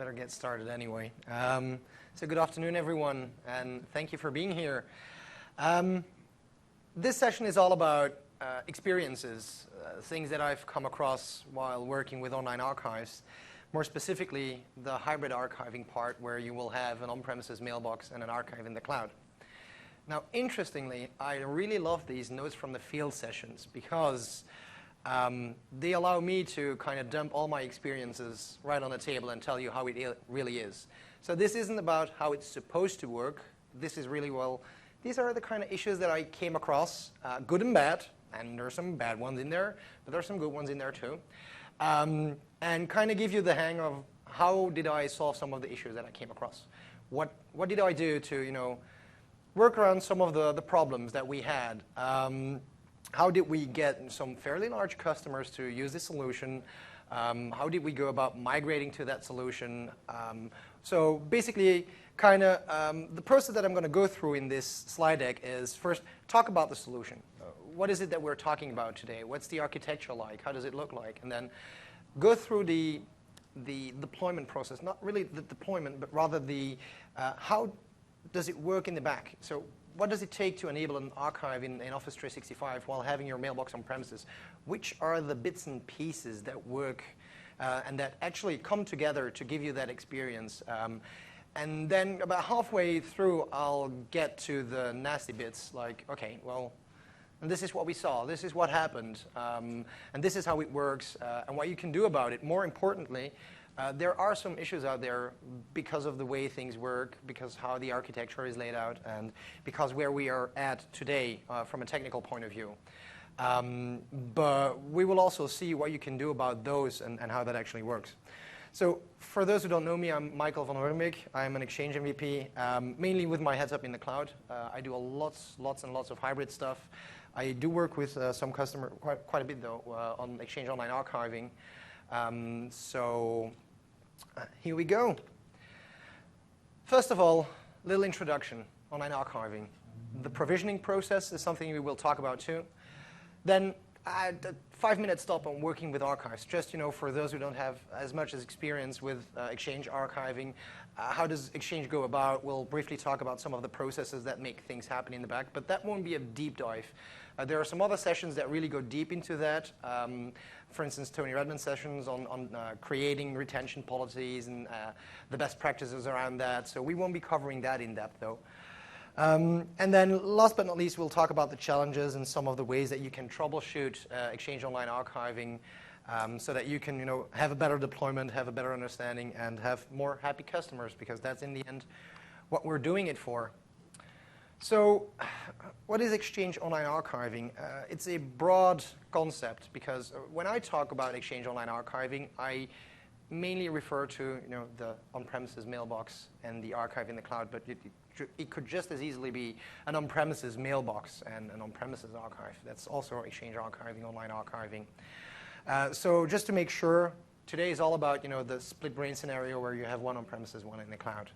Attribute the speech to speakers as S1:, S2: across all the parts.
S1: better get started anyway. So good afternoon, everyone, and thank you for being here. This session is all about experiences, things that I've come across while working with online archives, more specifically the hybrid archiving part where you will have an on-premises mailbox and an archive in the cloud. Now, interestingly, I really love these notes from the field sessions because they allow me to kind of dump all my experiences right on the table and tell you how it really is. So this isn't about how it's supposed to work. This is really, well, these are the kind of issues that I came across, good and bad, and there are some bad ones in there, but there are some good ones in there too, and kind of give you the hang of how did I solve some of the issues that I came across. What did I do to, work around some of the problems that we had? How did we get some fairly large customers to use this solution? How did we go about migrating to that solution? So basically, kind of the process that I'm going to go through in this slide deck is first talk about the solution. What is it that we're talking about today? What's the architecture like? How does it look like? And then go through the deployment process, not really the deployment, but rather the how does it work in the back? So what does it take to enable an archive in Office 365 while having your mailbox on premises? Which are the bits and pieces that work and that actually come together to give you that experience? And then about halfway through, I'll get to the nasty bits, like, okay, well, and this is what we saw. This is what happened. And this is how it works and what you can do about it. More importantly, there are some issues out there because of the way things work, because how the architecture is laid out, and because where we are at today from a technical point of view. But we will also see what you can do about those and how that actually works. So for those who don't know me, I'm Michael van Hoornbeek. I'm an Exchange MVP, mainly with my heads up in the cloud. I do lots and lots of hybrid stuff. I do work with some customers, quite a bit though, on Exchange Online Archiving. So here we go. First of all, little introduction, online archiving. The provisioning process is something we will talk about too. Then a 5-minute stop on working with archives, just for those who don't have as much as experience with Exchange archiving. How does Exchange go about? We'll briefly talk about some of the processes that make things happen in the back, but that won't be a deep dive. There are some other sessions that really go deep into that. For instance, Tony Redmond's sessions on creating retention policies and the best practices around that. So we won't be covering that in depth, though. And then last but not least, we'll talk about the challenges and some of the ways that you can troubleshoot Exchange Online Archiving so that you can have a better deployment, have a better understanding, and have more happy customers, because that's in the end what we're doing it for. So what is Exchange Online Archiving? It's a broad concept, because when I talk about Exchange Online Archiving, I mainly refer to the on-premises mailbox and the archive in the cloud, but it could just as easily be an on-premises mailbox and an on-premises archive. That's also Exchange Archiving, Online Archiving. So just to make sure, today is all about the split brain scenario where you have one on-premises, one in the cloud.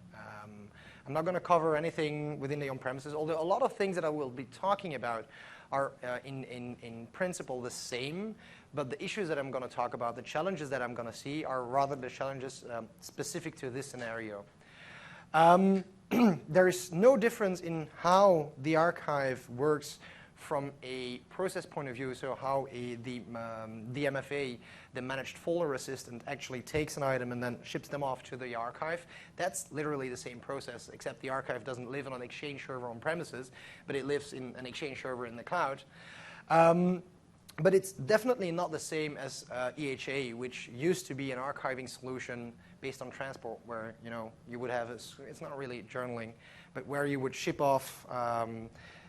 S1: I'm not going to cover anything within the on-premises, although a lot of things that I will be talking about are in principle the same, but the issues that I'm going to talk about, the challenges that I'm going to see, are rather the challenges specific to this scenario. There is no difference in how the archive works from a process point of view, so how the MFA, the Managed Folder Assistant, actually takes an item and then ships them off to the archive. That's literally the same process, except the archive doesn't live on an Exchange server on premises, but it lives in an Exchange server in the cloud. But it's definitely not the same as EHA, which used to be an archiving solution based on transport, where you would have it's not really journaling, but where you would ship off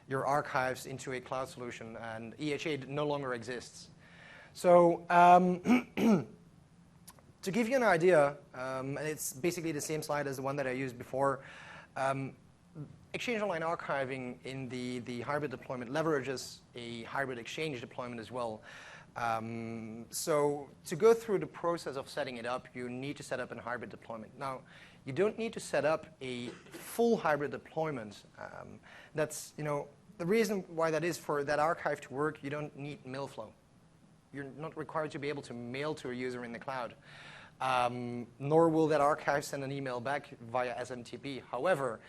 S1: your archives into a cloud solution, and EHA no longer exists. So to give you an idea, and it's basically the same slide as the one that I used before, Exchange Online Archiving in the hybrid deployment leverages a hybrid Exchange deployment as well. So to go through the process of setting it up, you need to set up a hybrid deployment. Now, you don't need to set up a full hybrid deployment. That's the reason why that is, for that archive to work, you don't need mail flow. You're not required to be able to mail to a user in the cloud. nor will that archive send an email back via SMTP. However,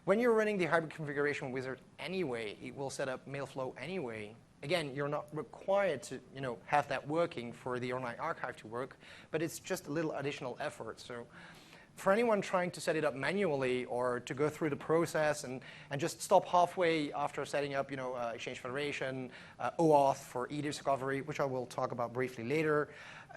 S1: when you're running the hybrid configuration wizard anyway, it will set up Mailflow anyway. Again, you're not required to have that working for the online archive to work, but it's just a little additional effort. So for anyone trying to set it up manually or to go through the process and just stop halfway after setting up Exchange Federation, OAuth for e-discovery, which I will talk about briefly later,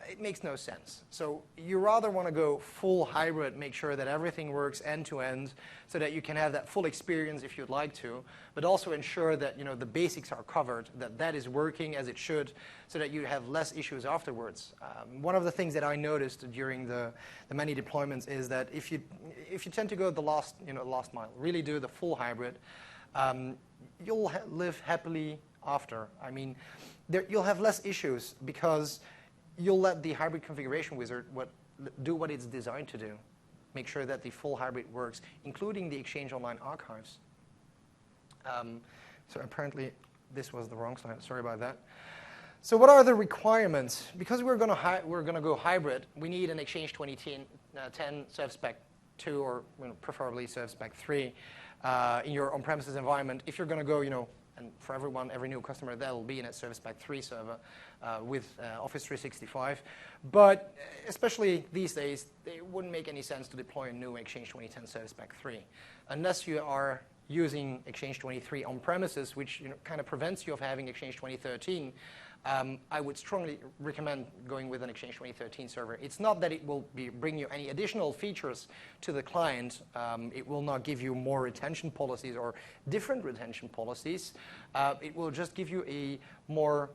S1: it makes no sense. So you rather want to go full hybrid, make sure that everything works end-to-end so that you can have that full experience if you'd like to, but also ensure that the basics are covered, that is working as it should, so that you have less issues afterwards. One of the things that I noticed during the many deployments is that if you tend to go the last mile, really do the full hybrid, you'll live happily after. I mean, you'll have less issues because you'll let the hybrid configuration wizard do what it's designed to do. Make sure that the full hybrid works, including the Exchange Online archives. So apparently, this was the wrong slide. Sorry about that. So what are the requirements? Because we're going to go hybrid, we need an Exchange 2010 Serve Spec 2 or preferably Serve Spec 3 in your on-premises environment. If you're going to go, and for every new customer, that'll be in a Serve Spec 3 server with Office 365. But especially these days, it wouldn't make any sense to deploy a new Exchange 2010 Serve Spec 3 unless you are using Exchange 23 on-premises, which kind of prevents you of having Exchange 2013. I would strongly recommend going with an Exchange 2013 server. It's not that it will bring you any additional features to the client. It will not give you more retention policies or different retention policies. It will just give you a more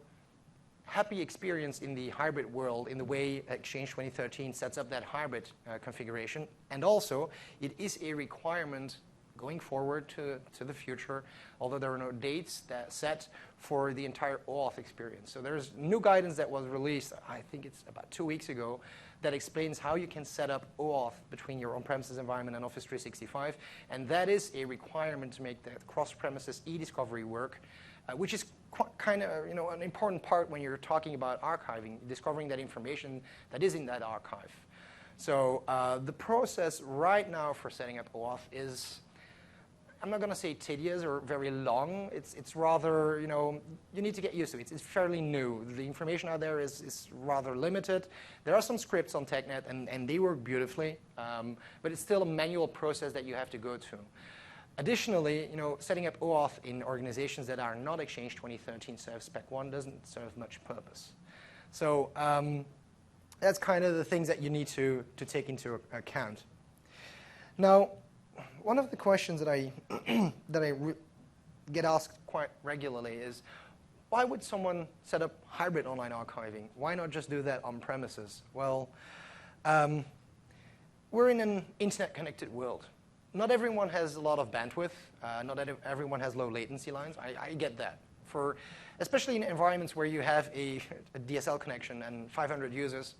S1: happy experience in the hybrid world in the way Exchange 2013 sets up that hybrid configuration. And also, it is a requirement going forward to the future, although there are no dates that set for the entire OAuth experience. So there's new guidance that was released, I think it's about 2 weeks ago, that explains how you can set up OAuth between your on-premises environment and Office 365. And that is a requirement to make that cross-premises e-discovery work, which is kind of an important part when you're talking about archiving, discovering that information that is in that archive. So the process right now for setting up OAuth is, I'm not going to say tedious or very long. It's rather, you need to get used to it. It's fairly new. The information out there is rather limited. There are some scripts on TechNet, and they work beautifully. But it's still a manual process that you have to go through. Additionally, setting up OAuth in organizations that are not Exchange 2013 Serve Spec 1 doesn't serve much purpose. So that's kind of the things that you need to take into account. Now, one of the questions that I get asked quite regularly is, why would someone set up hybrid online archiving? Why not just do that on premises? Well, we're in an internet-connected world. Not everyone has a lot of bandwidth. Not everyone has low latency lines. I get that. Especially in environments where you have a DSL connection and 500 users,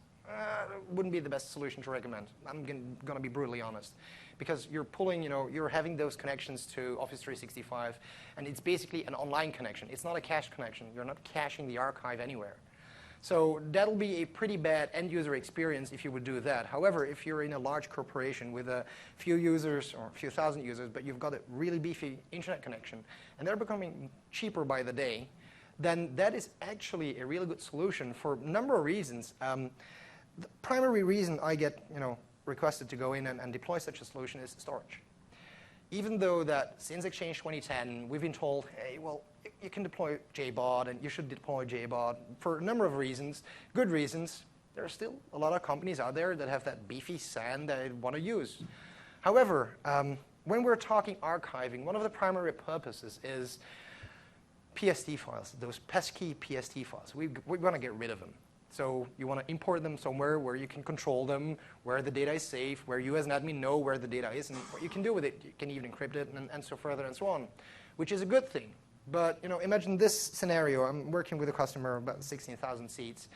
S1: wouldn't be the best solution to recommend. I'm going to be brutally honest. Because you're pulling, you're having those connections to Office 365, and it's basically an online connection. It's not a cached connection. You're not caching the archive anywhere. So that'll be a pretty bad end-user experience if you would do that. However, if you're in a large corporation with a few users or a few thousand users, but you've got a really beefy internet connection, and they're becoming cheaper by the day, then that is actually a really good solution for a number of reasons. The primary reason I get, requested to go in and deploy such a solution is storage. Even though that since Exchange 2010, we've been told, hey, well, you can deploy JBOD, and you should deploy JBOD for a number of reasons, good reasons. There are still a lot of companies out there that have that beefy SAN that they want to use. However, when we're talking archiving, one of the primary purposes is PSD files, those pesky PSD files. We want to get rid of them. So you want to import them somewhere where you can control them, where the data is safe, where you as an admin know where the data is and what you can do with it. You can even encrypt it and so further and so on, which is a good thing. But imagine this scenario. I'm working with a customer, about 16,000 seats.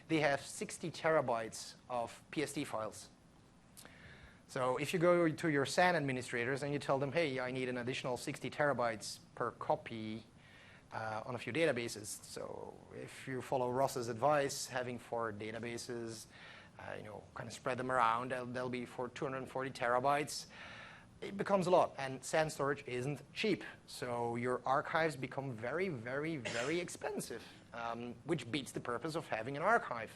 S1: They have 60 terabytes of PSD files. So if you go to your SAN administrators and you tell them, hey, I need an additional 60 terabytes per copy on a few databases. So if you follow Ross's advice, having 4 databases, kind of spread them around. They'll be for 240 terabytes. It becomes a lot, and SAN storage isn't cheap. So your archives become very, very, very expensive, which beats the purpose of having an archive.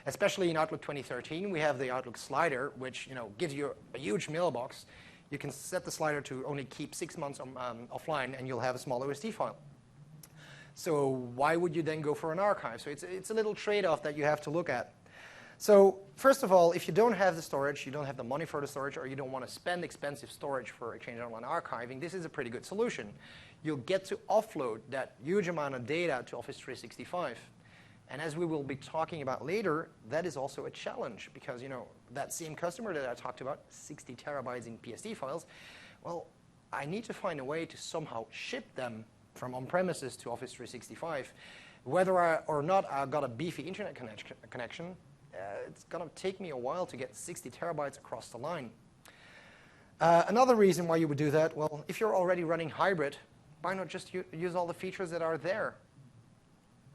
S1: Especially in Outlook 2013, we have the Outlook slider, which gives you a huge mailbox. You can set the slider to only keep 6 months offline, and you'll have a small OSD file. So why would you then go for an archive? So it's a little trade-off that you have to look at. So first of all, if you don't have the storage, you don't have the money for the storage, or you don't want to spend expensive storage for Exchange Online archiving, this is a pretty good solution. You'll get to offload that huge amount of data to Office 365. And as we will be talking about later, that is also a challenge because that same customer that I talked about, 60 terabytes in PSD files, well, I need to find a way to somehow ship them from on-premises to Office 365. Whether or not I've got a beefy internet connection, it's going to take me a while to get 60 terabytes across the line. Another reason why you would do that, well, if you're already running hybrid, why not just use all the features that are there?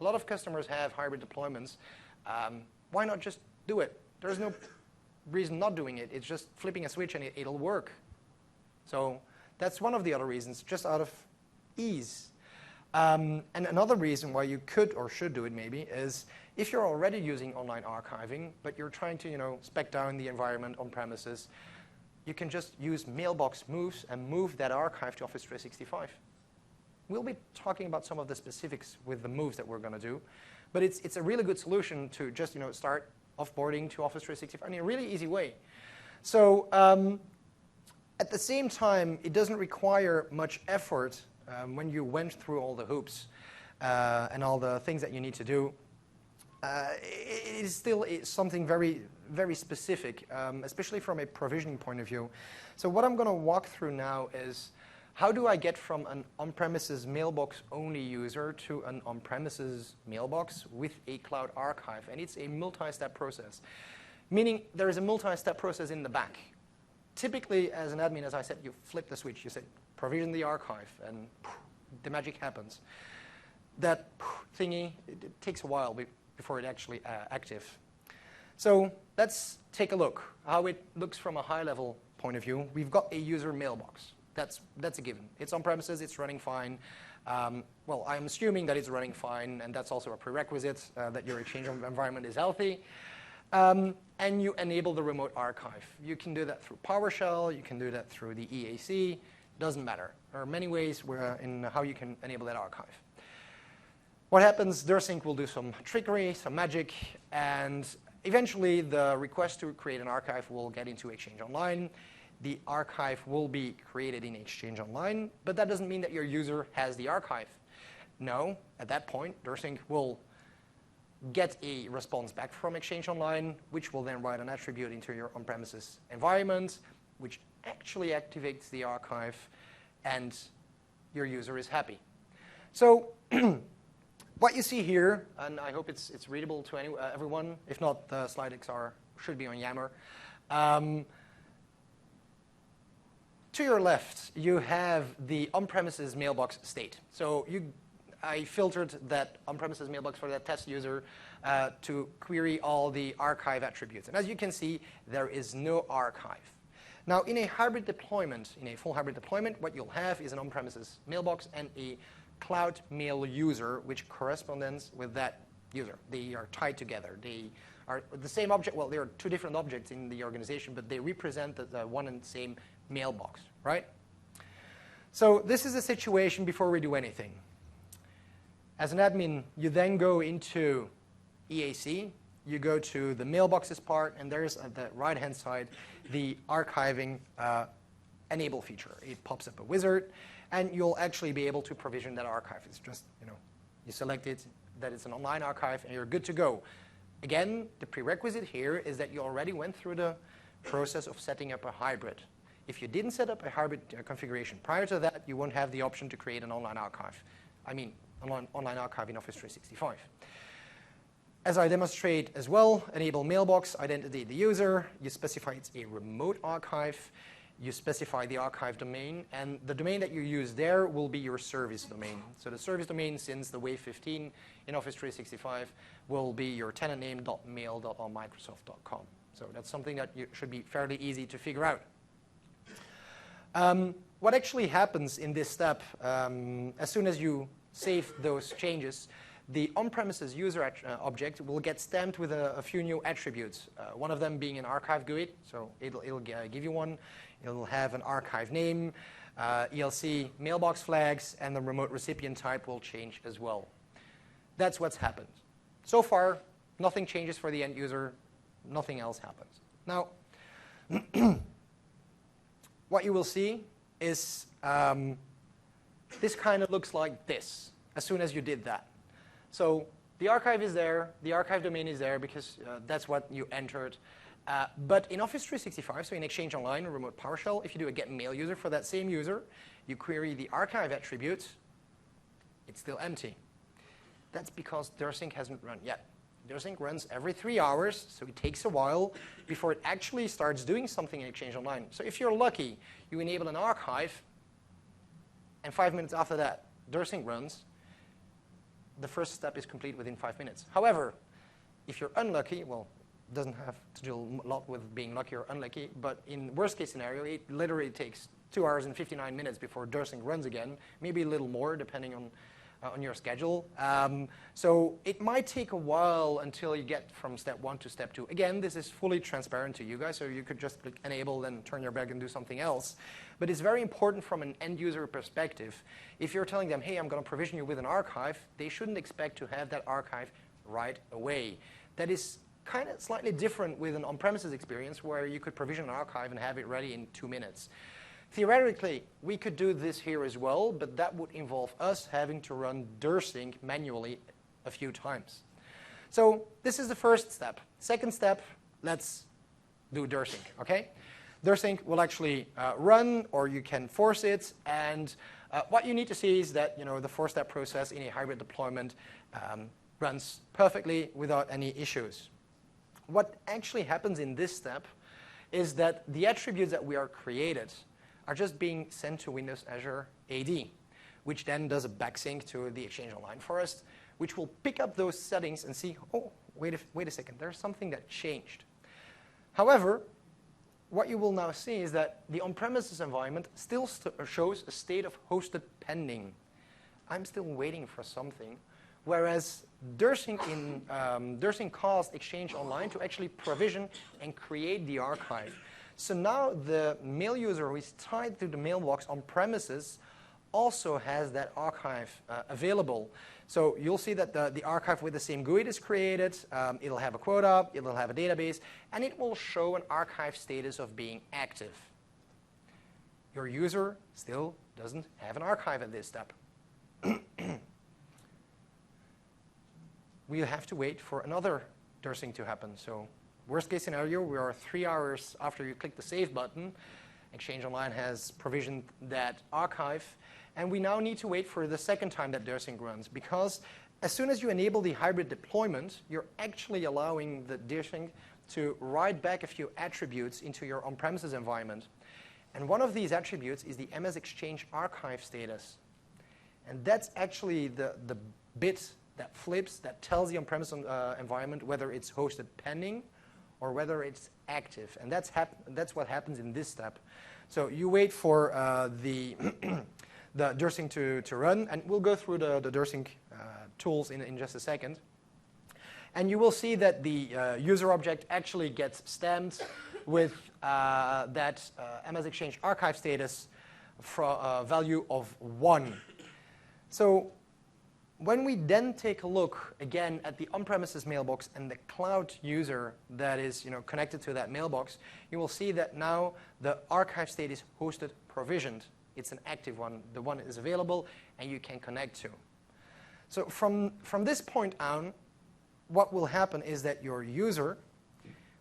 S1: A lot of customers have hybrid deployments. Why not just do it? There's no reason not doing it. It's just flipping a switch and it'll work. So that's one of the other reasons, just out of ease. And another reason why you could or should do it maybe is if you're already using online archiving, but you're trying to spec down the environment on premises, you can just use mailbox moves and move that archive to Office 365. We'll be talking about some of the specifics with the moves that we're going to do, but it's a really good solution to just start offboarding to Office 365 in a really easy way. So at the same time, it doesn't require much effort when you went through all the hoops and all the things that you need to do. It is still something very, very specific, especially from a provisioning point of view. So what I'm going to walk through now is how do I get from an on-premises mailbox-only user to an on-premises mailbox with a cloud archive? And it's a multi-step process, meaning there is a multi-step process in the back. Typically, as an admin, as I said, you flip the switch. You say, provision the archive, and the magic happens. That thingy, it takes a while before it's actually active. So let's take a look how it looks from a high-level point of view. We've got a user mailbox. That's a given. It's on premises. It's running fine. Well, I'm assuming that it's running fine, and that's also a prerequisite that your Exchange environment is healthy. And you enable the remote archive. You can do that through PowerShell. You can do that through the EAC. Doesn't matter. There are many ways in how you can enable that archive. What happens, DirSync will do some trickery, some magic, and eventually the request to create an archive will get into Exchange Online. The archive will be created in Exchange Online, but that doesn't mean that your user has the archive. No, at that point, DirSync will get a response back from Exchange Online, which will then write an attribute into your on-premises environment, which actually activates the archive, and your user is happy. So what you see here, and I hope it's readable to everyone. If not, the slide decks should be on Yammer. To your left, you have the on-premises mailbox state. So I filtered that on-premises mailbox for that test user to query all the archive attributes. And as you can see, there is no archive. Now, in a hybrid deployment, in a full hybrid deployment, what you'll have is an on-premises mailbox and a cloud mail user, which corresponds with that user. They are tied together. They are the same object. Well, there are two different objects in the organization, but they represent the one and same mailbox, right? So this is a situation before we do anything. As an admin, you then go into EAC. You go to the mailboxes part, and there's at the right-hand side the archiving enable feature. It pops up a wizard, and you'll actually be able to provision that archive. It's just, you select it, that it's an online archive, and you're good to go. Again, the prerequisite here is that you already went through the process of setting up a hybrid. If you didn't set up a hybrid configuration prior to that, you won't have the option to create an online archive. I mean, online archive in Office 365. As I demonstrate as well, enable mailbox, identity the user. You specify it's a remote archive. you specify the archive domain, and the domain that you use there will be your service domain. So the service domain, since the Wave 15 in Office 365, will be your tenant name .mail.onmicrosoft.com. So that's something that should be fairly easy to figure out. What actually happens in this step, as soon as you save those changes, the on-premises user object will get stamped with a few new attributes, one of them being an archive GUID, so it'll give you one. It'll have an archive name, ELC mailbox flags, and the remote recipient type will change as well. That's what's happened. So far, nothing changes for the end user. Nothing else happens. Now, what you will see is this kind of looks like this as soon as you did that. So the archive is there. The archive domain is there because that's what you entered. But in Office 365, so in Exchange Online or Remote PowerShell, if you do a get mail user for that same user, you query the archive attributes, it's still empty. That's because DirSync hasn't run yet. DirSync runs every 3 hours, so it takes a while before it actually starts doing something in Exchange Online. So if you're lucky, you enable an archive, and 5 minutes after that, DirSync runs. The first step is complete within 5 minutes. However, if you're unlucky, well, it doesn't have to do a lot with being lucky or unlucky, but in worst case scenario, it literally takes 2 hours and 59 minutes before DirSync runs again, maybe a little more depending on your schedule. So it might take a while until you get from step 1 to step 2. Again, this is fully transparent to you guys, so you could just click enable and turn your back and do something else. But it's very important from an end user perspective. If you're telling them, hey, I'm going to provision you with an archive, they shouldn't expect to have that archive right away. That is kind of slightly different with an on-premises experience where you could provision an archive and have it ready in 2 minutes. Theoretically, we could do this here as well, but that would involve us having to run DirSync manually a few times. So this is the first step. Second step, let's do DirSync, okay? DirSync will actually run, or you can force it, and what you need to see is that the 4-step process in a hybrid deployment runs perfectly without any issues. What actually happens in this step is that the attributes that we are created are just being sent to Windows Azure AD, which then does a backsync to the Exchange Online for us, which will pick up those settings and see, oh, wait a second, there's something that changed. However, what you will now see is that the on-premises environment still shows a state of hosted pending. I'm still waiting for something, whereas DirSync caused Exchange Online to actually provision and create the archive. So now the mail user who is tied to the mailbox on premises also has that archive available. So you'll see that the archive with the same GUID is created. It'll have a quota, it'll have a database, and it will show an archive status of being active. Your user still doesn't have an archive at this step. We'll have to wait for another DirSync to happen. So worst case scenario, we are 3 hours after you click the save button. Exchange Online has provisioned that archive. And we now need to wait for the second time that DirSync runs, because as soon as you enable the hybrid deployment, you're actually allowing the DirSync to write back a few attributes into your on-premises environment. And one of these attributes is the MS Exchange archive status. And that's actually the bit that flips, that tells the on-premise environment whether it's hosted pending or whether it's active. And that's what happens in this step. So you wait for the DirSync to run, and we'll go through the DirSync tools in just a second. And you will see that the user object actually gets stamped with that MS Exchange archive status for value of 1. So when we then take a look again at the on-premises mailbox and the cloud user that is connected to that mailbox, you will see that now the archive state is hosted provisioned. It's an active one. The one is available and you can connect to. So from this point on, what will happen is that your user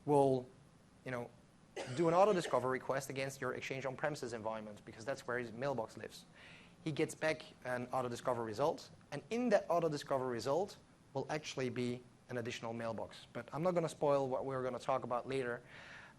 S1: will do an auto-discover request against your Exchange on-premises environment, because that's where his mailbox lives. He gets back an auto-discover result, and in that auto-discover result will actually be an additional mailbox. But I'm not going to spoil what we're going to talk about later.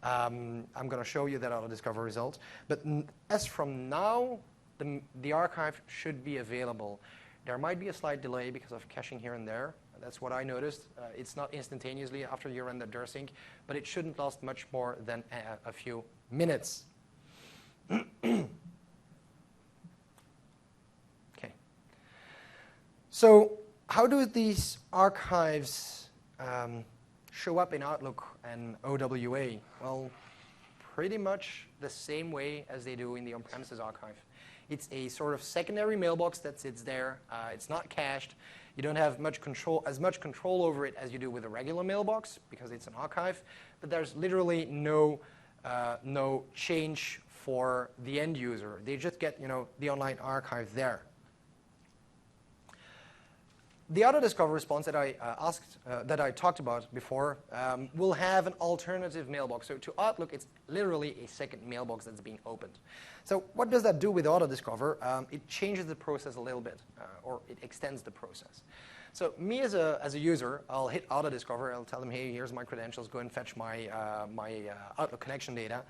S1: I'm going to show you that auto-discover result. But as from now, the archive should be available. There might be a slight delay because of caching here and there. That's what I noticed. It's not instantaneously after you run the rsync, but it shouldn't last much more than a few minutes. Okay. So how do these archives show up in Outlook and OWA? Well, pretty much the same way as they do in the on-premises archive. It's a sort of secondary mailbox that sits there. It's not cached. You don't have as much control over it as you do with a regular mailbox because it's an archive. But there's literally no change for the end user. They just get the online archive there. The auto-discover response that I talked about before will have an alternative mailbox. So to Outlook, it's literally a second mailbox that's being opened. So what does that do with auto-discover? It changes the process a little bit, or it extends the process. So me as a user, I'll hit auto-discover. I'll tell them, hey, here's my credentials. Go and fetch my Outlook connection data.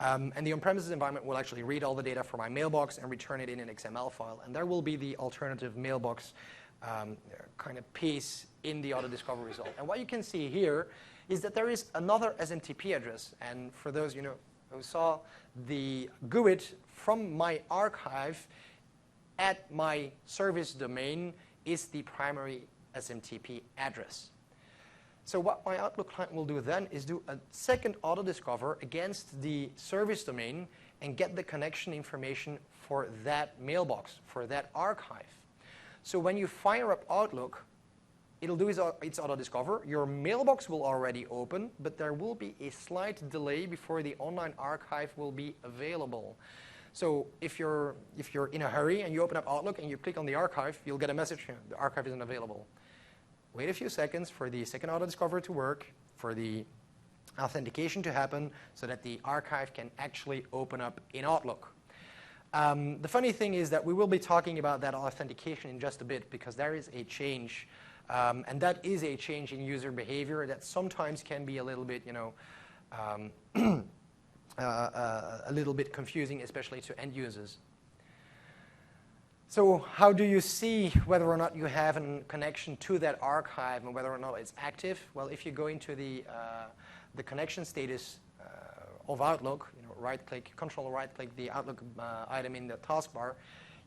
S1: And the on-premises environment will actually read all the data from my mailbox and return it in an XML file. And there will be the alternative mailbox kind of piece in the auto-discover result. And what you can see here is that there is another SMTP address. And for those who saw the GUID from my archive at my service domain is the primary SMTP address. So what my Outlook client will do then is do a second auto-discover against the service domain and get the connection information for that mailbox, for that archive. So when you fire up Outlook, it'll do its auto-discover. Your mailbox will already open, but there will be a slight delay before the online archive will be available. So if you're in a hurry and you open up Outlook and you click on the archive, you'll get a message, the archive isn't available. Wait a few seconds for the second auto-discover to work, for the authentication to happen, so that the archive can actually open up in Outlook. The funny thing is that we will be talking about that authentication in just a bit because there is a change, and that is a change in user behavior that sometimes can be a little bit, a little bit confusing, especially to end users. So how do you see whether or not you have a connection to that archive and whether or not it's active? Well, if you go into the connection status of Outlook, right-click, Control right-click the Outlook item in the taskbar,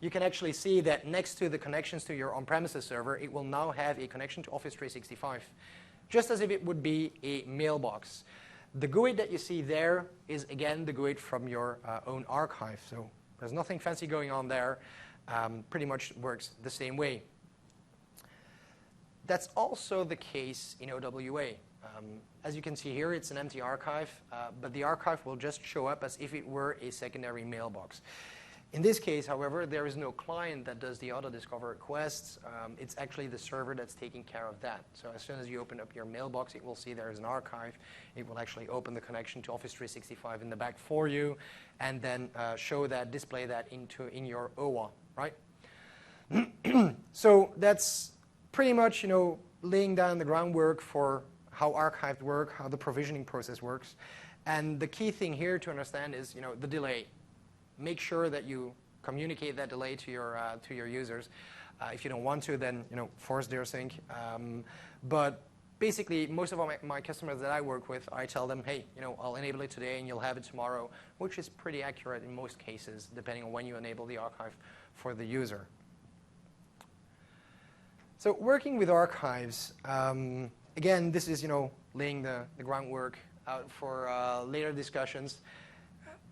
S1: you can actually see that next to the connections to your on-premises server, it will now have a connection to Office 365, just as if it would be a mailbox. The GUID that you see there is, again, the GUID from your own archive. So there's nothing fancy going on there. Pretty much works the same way. That's also the case in OWA. As you can see here, it's an empty archive, but the archive will just show up as if it were a secondary mailbox. In this case, however, there is no client that does the auto-discover requests. It's actually the server that's taking care of that. So as soon as you open up your mailbox, it will see there is an archive. It will actually open the connection to Office 365 in the back for you, and then show that, display that in your OWA, right? So that's pretty much, laying down the groundwork for how archived work, how the provisioning process works. And the key thing here to understand is, the delay. Make sure that you communicate that delay to your users. If you don't want to, then force rsync. But basically, most of my customers that I work with, I tell them, hey, I'll enable it today and you'll have it tomorrow, which is pretty accurate in most cases, depending on when you enable the archive for the user. So working with archives, again, this is laying the groundwork out for later discussions.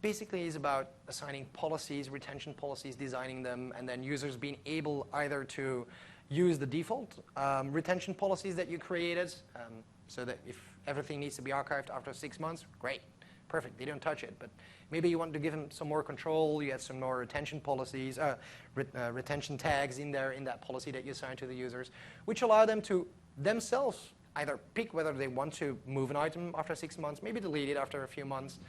S1: Basically is about assigning policies, retention policies, designing them, and then users being able either to use the default retention policies that you created, so that if everything needs to be archived after 6 months, great, perfect, they don't touch it. But maybe you want to give them some more control, you add some more retention policies, retention tags in there in that policy that you assign to the users, which allow them to themselves either pick whether they want to move an item after 6 months, maybe delete it after a few months.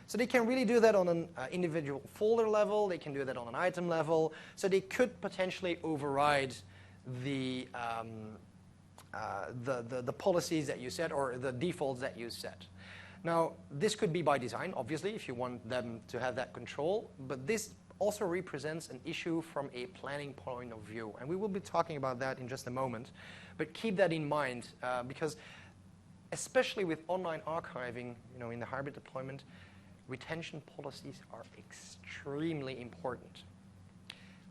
S1: So they can really do that on an individual folder level. They can do that on an item level. So they could potentially override the policies that you set or the defaults that you set. Now, this could be by design, obviously, if you want them to have that control, but this also represents an issue from a planning point of view. And we will be talking about that in just a moment. But keep that in mind, because especially with online archiving, in the hybrid deployment, retention policies are extremely important.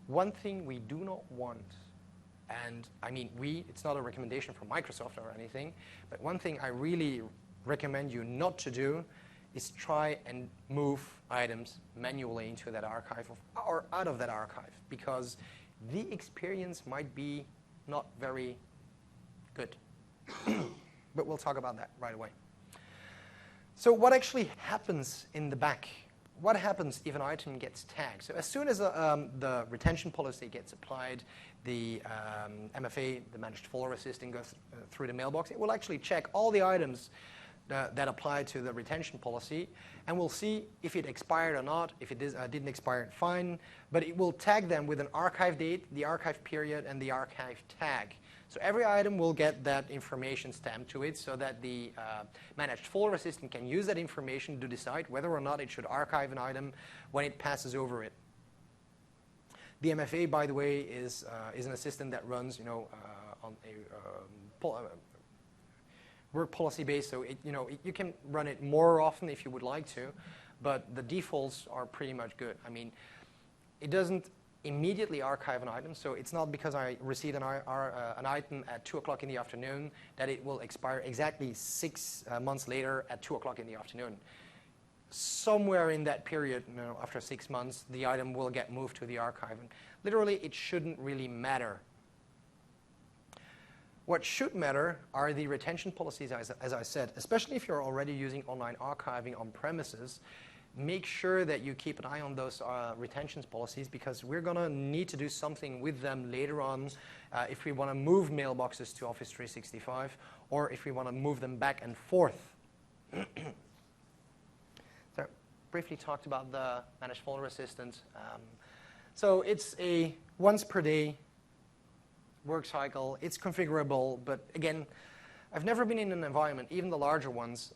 S1: One thing we do not want, and I mean it's not a recommendation from Microsoft or anything, but one thing I really recommend you not to do is try and move items manually into that archive or out of that archive, because the experience might be not very good. But we'll talk about that right away. So what actually happens in the back? What happens if an item gets tagged? So as soon as the retention policy gets applied, the MFA, the Managed Folder Assistant, goes through the mailbox, it will actually check all the items that apply to the retention policy, and we'll see if it expired or not. If it didn't expire, fine. But it will tag them with an archive date, the archive period, and the archive tag. So every item will get that information stamped to it so that the Managed Folder Assistant can use that information to decide whether or not it should archive an item when it passes over it. The MFA, by the way, is an assistant that runs, on a work policy based, so you can run it more often if you would like to, but the defaults are pretty much good. I mean, it doesn't immediately archive an item, so it's not because I received an item at 2 o'clock in the afternoon that it will expire exactly 6 months later at 2 o'clock in the afternoon. Somewhere in that period, after 6 months, the item will get moved to the archive. And literally, it shouldn't really matter. What should matter are the retention policies, as I said, especially if you're already using online archiving on premises. Make sure that you keep an eye on those retention policies, because we're going to need to do something with them later on if we want to move mailboxes to Office 365 or if we want to move them back and forth. So I briefly talked about the Managed Folder Assistant. So it's a once per day work cycle. It's configurable, but again, I've never been in an environment, even the larger ones,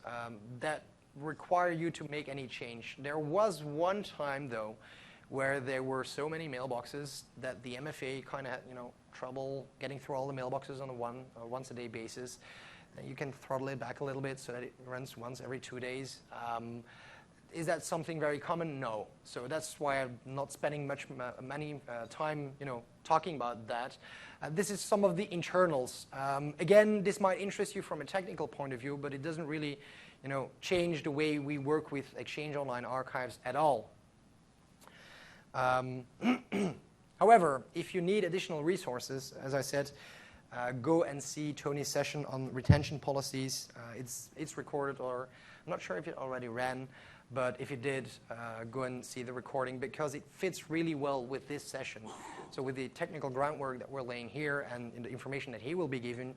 S1: that require you to make any change. There was one time, though, where there were so many mailboxes that the MFA kind of had, trouble getting through all the mailboxes on a once-a-day basis. And you can throttle it back a little bit so that it runs once every 2 days. Is that something very common? No. So that's why I'm not spending many time, talking about that. This is some of the internals. Again, this might interest you from a technical point of view, but it doesn't really, change the way we work with Exchange Online Archives at all. However, if you need additional resources, as I said, go and see Tony's session on retention policies. It's recorded, or I'm not sure if it already ran. But if you did, go and see the recording, because it fits really well with this session. So with the technical groundwork that we're laying here and the information that he will be giving,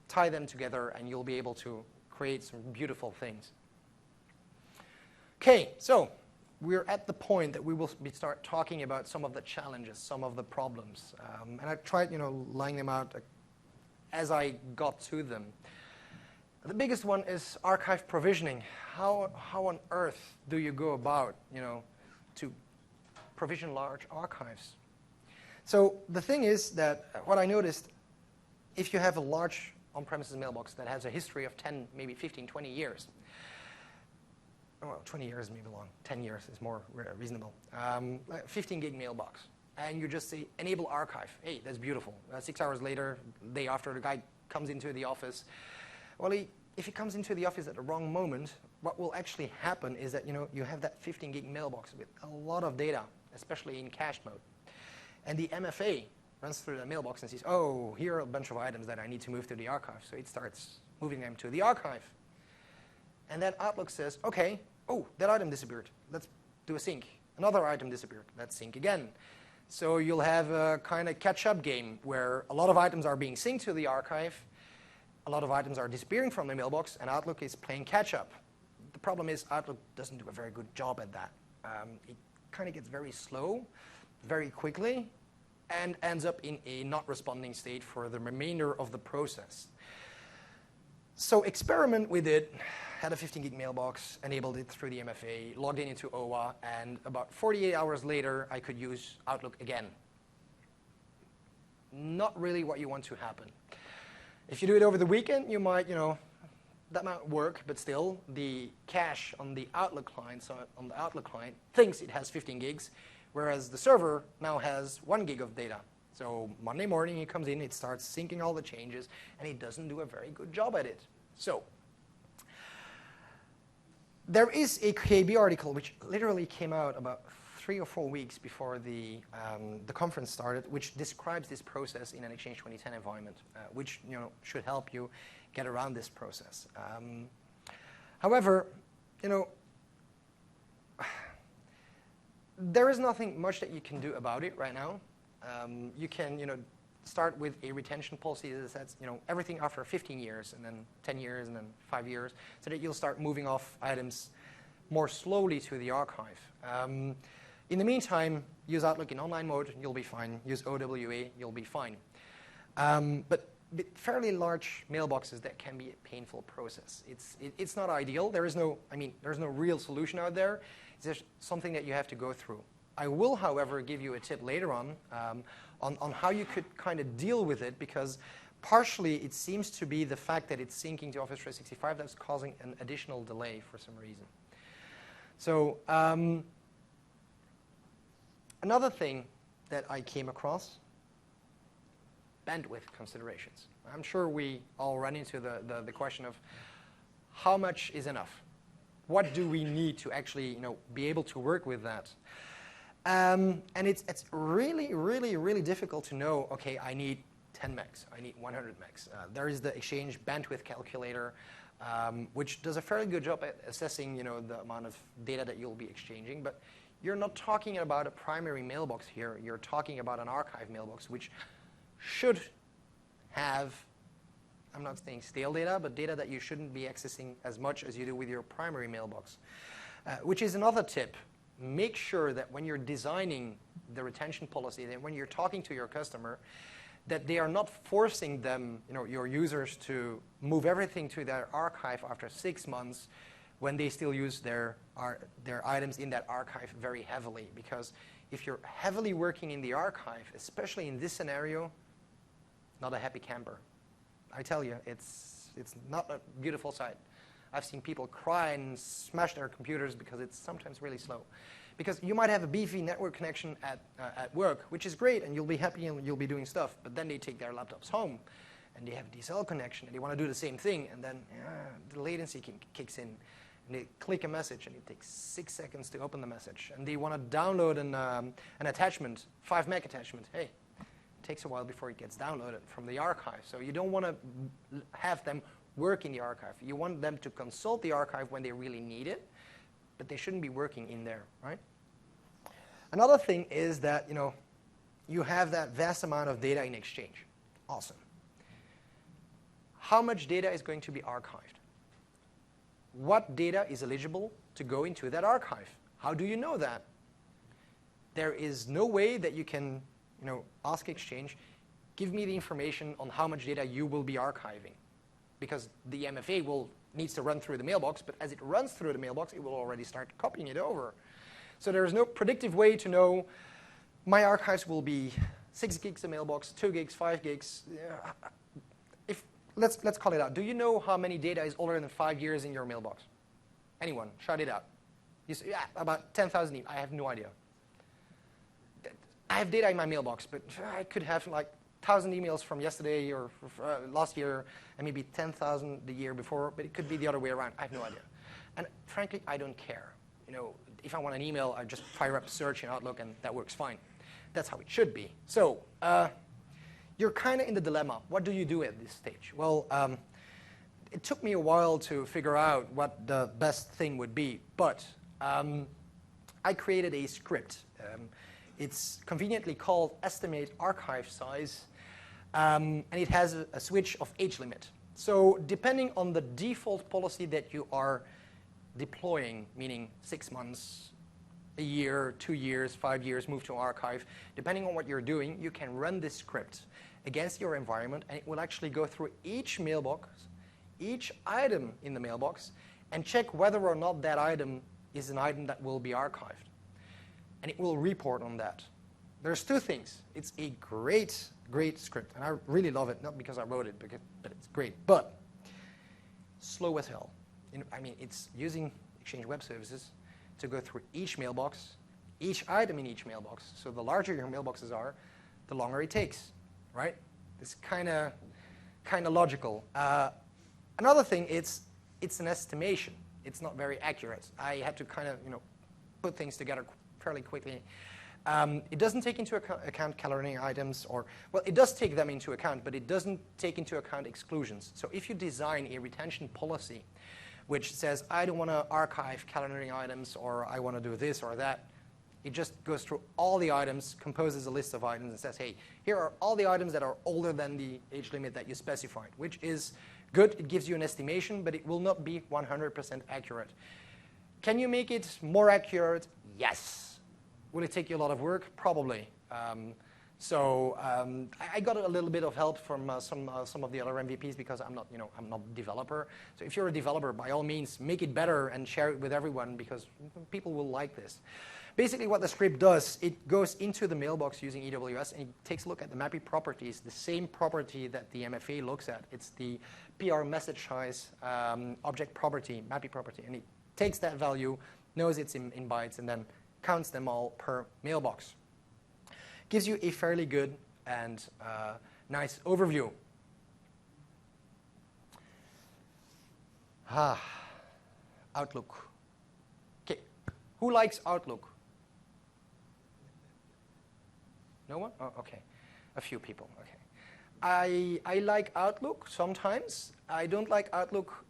S1: tie them together and you'll be able to create some beautiful things. Okay, so we're at the point that we will start talking about some of the challenges, some of the problems. And I tried, laying them out as I got to them. The biggest one is archive provisioning. How on earth do you go about, to provision large archives? So the thing is that what I noticed, if you have a large on-premises mailbox that has a history of 10, maybe 15, 20 years, well, 20 years may be long, 10 years is more reasonable, 15 gig mailbox, and you just say, enable archive. Hey, that's beautiful. 6 hours later, the day after, the guy comes into the office. Well, if he comes into the office at the wrong moment, what will actually happen is that you have that 15 gig mailbox with a lot of data, especially in cached mode. And the MFA runs through the mailbox and says, oh, here are a bunch of items that I need to move to the archive. So it starts moving them to the archive. And then Outlook says, okay, oh, that item disappeared. Let's do a sync. Another item disappeared. Let's sync again. So you'll have a kind of catch-up game where a lot of items are being synced to the archive, a lot of items are disappearing from the mailbox, and Outlook is playing catch-up. The problem is Outlook doesn't do a very good job at that. It kind of gets very slow, very quickly, and ends up in a not responding state for the remainder of the process. So experiment with it had a 15 gig mailbox, enabled it through the MFA, logged in into OWA, and about 48 hours later, I could use Outlook again. Not really what you want to happen. If you do it over the weekend, you might, that might work, but still, the cache on the Outlook client, thinks it has 15 gigs, whereas the server now has 1 gig of data. So Monday morning, it comes in, it starts syncing all the changes, and it doesn't do a very good job at it. So there is a KB article which literally came out about 3 or 4 weeks before the conference started, which describes this process in an Exchange 2010 environment, which should help you get around this process. However, there is nothing much that you can do about it right now. You can, start with a retention policy that says, everything after 15 years, and then 10 years, and then 5 years, so that you'll start moving off items more slowly to the archive. In the meantime, use Outlook in online mode, you'll be fine. Use OWA, you'll be fine. But fairly large mailboxes, that can be a painful process. It's not ideal. There's no real solution out there. It's just something that you have to go through. I will, however, give you a tip later on how you could kind of deal with it, because partially it seems to be the fact that it's syncing to Office 365 that's causing an additional delay for some reason. So another thing that I came across, bandwidth considerations. I'm sure we all run into the question of how much is enough? What do we need to actually be able to work with that? And it's really, really, really difficult to know, okay, I need 10 megs, I need 100 megs. There is the Exchange bandwidth calculator, which does a fairly good job at assessing the amount of data that you'll be exchanging. But you're not talking about a primary mailbox here. You're talking about an archive mailbox, which should have, I'm not saying stale data, but data that you shouldn't be accessing as much as you do with your primary mailbox, which is another tip. Make sure that when you're designing the retention policy, that when you're talking to your customer, that they are not forcing them, your users, to move everything to their archive after 6 months when they still use their items in that archive very heavily. Because if you're heavily working in the archive, especially in this scenario, not a happy camper. I tell you, it's not a beautiful sight. I've seen people cry and smash their computers because it's sometimes really slow. Because you might have a beefy network connection at work, which is great, and you'll be happy and you'll be doing stuff. But then they take their laptops home, and they have a DSL connection, and they want to do the same thing, and then the latency kicks in. And they click a message, and it takes 6 seconds to open the message. And they want to download an attachment, 5 meg attachment. Hey, it takes a while before it gets downloaded from the archive. So you don't want to have them work in the archive. You want them to consult the archive when they really need it, but they shouldn't be working in there, right? Another thing is that you have that vast amount of data in Exchange. Awesome. How much data is going to be archived? What data is eligible to go into that archive? How do you know that? There is no way that you can ask Exchange, give me the information on how much data you will be archiving. Because the MFA needs to run through the mailbox, but as it runs through the mailbox, it will already start copying it over. So there is no predictive way to know my archives will be 6 gigs a mailbox, 2 gigs, 5 gigs. Let's call it out. Do you know how many data is older than 5 years in your mailbox? Anyone? Shout it out. You say, yeah, about 10,000 emails. I have no idea. I have data in my mailbox, but I could have like 1,000 emails from yesterday or last year, and maybe 10,000 the year before, but it could be the other way around. I have no idea. And frankly, I don't care. If I want an email, I just fire up search in Outlook, and that works fine. That's how it should be. So you're kind of in the dilemma. What do you do at this stage? Well, it took me a while to figure out what the best thing would be, but I created a script. It's conveniently called estimate archive size, and it has a switch of age limit. So depending on the default policy that you are deploying, meaning 6 months, a year, 2 years, 5 years, move to archive, depending on what you're doing, you can run this script against your environment, and it will actually go through each mailbox, each item in the mailbox, and check whether or not that item is an item that will be archived. And it will report on that. There's two things. It's a great, great script, and I really love it, not because I wrote it, but it's great. But slow as hell. I mean, it's using Exchange Web Services to go through each mailbox, each item in each mailbox. So the larger your mailboxes are, the longer it takes, right? It's kind of logical. Another thing, it's an estimation. It's not very accurate. I had to kind of put things together fairly quickly. It doesn't take into account calendaring items, well, it does take them into account, but it doesn't take into account exclusions. So if you design a retention policy which says, I don't want to archive calendaring items, or I want to do this or that, it just goes through all the items, composes a list of items, and says, hey, here are all the items that are older than the age limit that you specified, which is good. It gives you an estimation, but it will not be 100% accurate. Can you make it more accurate? Yes. Will it take you a lot of work? Probably. I got a little bit of help from some of the other MVPs because I'm not a developer. So if you're a developer, by all means, make it better and share it with everyone because people will like this. Basically, what the script does, it goes into the mailbox using EWS and it takes a look at the MAPI properties, the same property that the MFA looks at. It's the PR message size object property, MAPI property, and it takes that value, knows it's in bytes, and then counts them all per mailbox. Gives you a fairly good and nice overview. Outlook. Okay, who likes Outlook? No one? Oh, okay. A few people, okay. I like Outlook sometimes. I don't like Outlook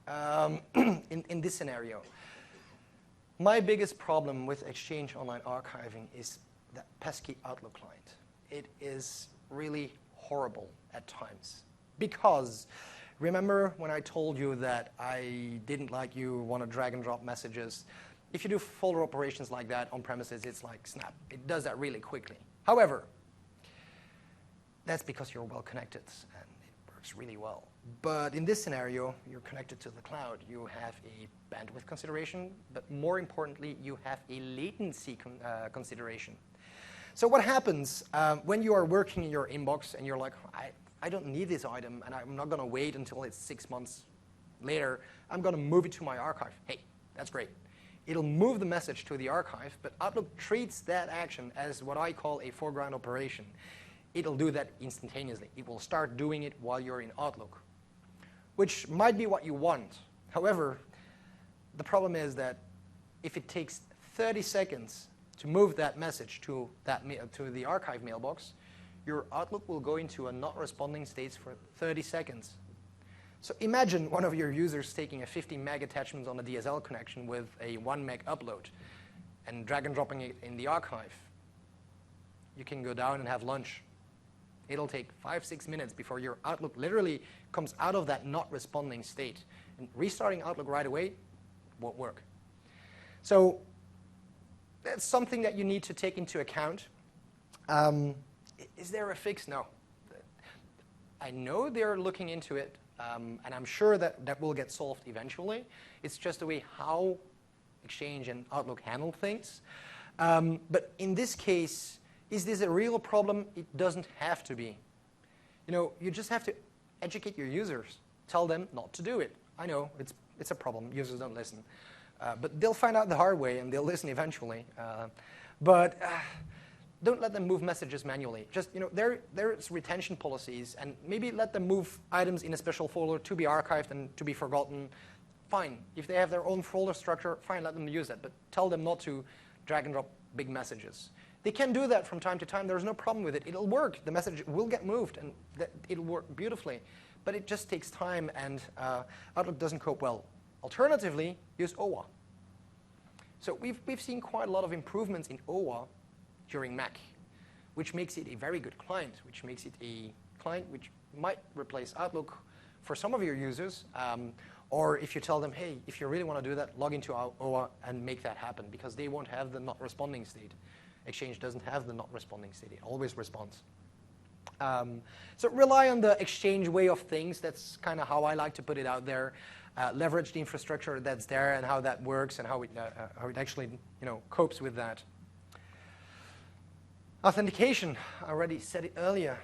S1: in this scenario. My biggest problem with Exchange Online Archiving is that pesky Outlook client. It is really horrible at times. Because remember when I told you that I didn't like you want to drag and drop messages? If you do folder operations like that on premises, it's like snap. It does that really quickly. However, that's because you're well connected and it works really well. But in this scenario, you're connected to the cloud. You have a bandwidth consideration, but more importantly, you have a latency consideration. So what happens when you are working in your inbox and you're like, I don't need this item and I'm not going to wait until it's 6 months later. I'm going to move it to my archive. Hey, that's great. It'll move the message to the archive, but Outlook treats that action as what I call a foreground operation. It'll do that instantaneously. It will start doing it while you're in Outlook, which might be what you want. However, the problem is that if it takes 30 seconds to move that message to the archive mailbox, your Outlook will go into a not responding state for 30 seconds. So imagine one of your users taking a 50 meg attachment on a DSL connection with a 1 meg upload and drag and dropping it in the archive. You can go down and have lunch. It'll take 5-6 minutes before your Outlook literally comes out of that not responding state. And restarting Outlook right away won't work. So that's something that you need to take into account. Is there a fix? No. I know they're looking into it, and I'm sure that will get solved eventually. It's just the way how Exchange and Outlook handle things. But in this case, is this a real problem? It doesn't have to be. You just have to educate your users. Tell them not to do it. I know, it's a problem. Users don't listen. But they'll find out the hard way, and they'll listen eventually. But don't let them move messages manually. Just, there's retention policies, and maybe let them move items in a special folder to be archived and to be forgotten. Fine. If they have their own folder structure, fine, let them use that. But tell them not to drag and drop big messages. They can do that from time to time. There's no problem with it. It'll work. The message will get moved, and it'll work beautifully. But it just takes time, and Outlook doesn't cope well. Alternatively, use OWA. So we've seen quite a lot of improvements in OWA during Mac, which makes it a very good client, which makes it a client which might replace Outlook for some of your users. Or if you tell them, hey, if you really want to do that, log into OWA and make that happen, because they won't have the not responding state. Exchange doesn't have the not responding state. It always responds. So rely on the Exchange way of things. That's kind of how I like to put it out there. leverage the infrastructure that's there and how that works and how it actually copes with that. Authentication, I already said it earlier.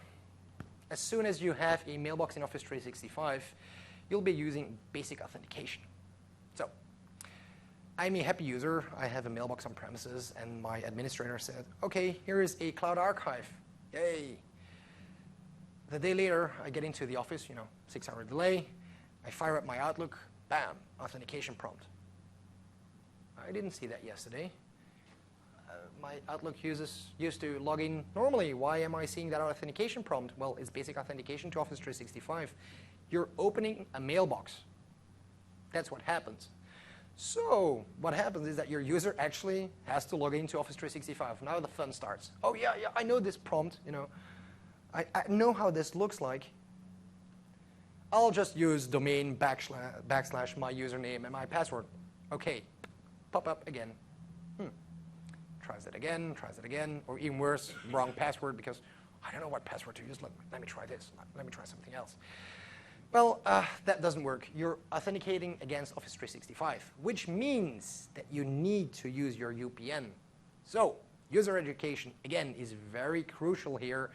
S1: As soon as you have a mailbox in Office 365, you'll be using basic authentication. So I'm a happy user. I have a mailbox on premises, and my administrator said, OK, here is a cloud archive. Yay. The day later, I get into the office, 6-hour delay. I fire up my Outlook. Bam, authentication prompt. I didn't see that yesterday. My Outlook used to log in normally. Why am I seeing that authentication prompt? Well, it's basic authentication to Office 365. You're opening a mailbox. That's what happens. So what happens is that your user actually has to log into Office 365. Now the fun starts. Oh, yeah, I know this prompt. I know how this looks like. I'll just use domain backslash my username and my password. OK, pop up again. Tries it again, or even worse, wrong password because I don't know what password to use. Let me try this. Let me try something else. Well, that doesn't work. You're authenticating against Office 365, which means that you need to use your UPN. So user education, again, is very crucial here.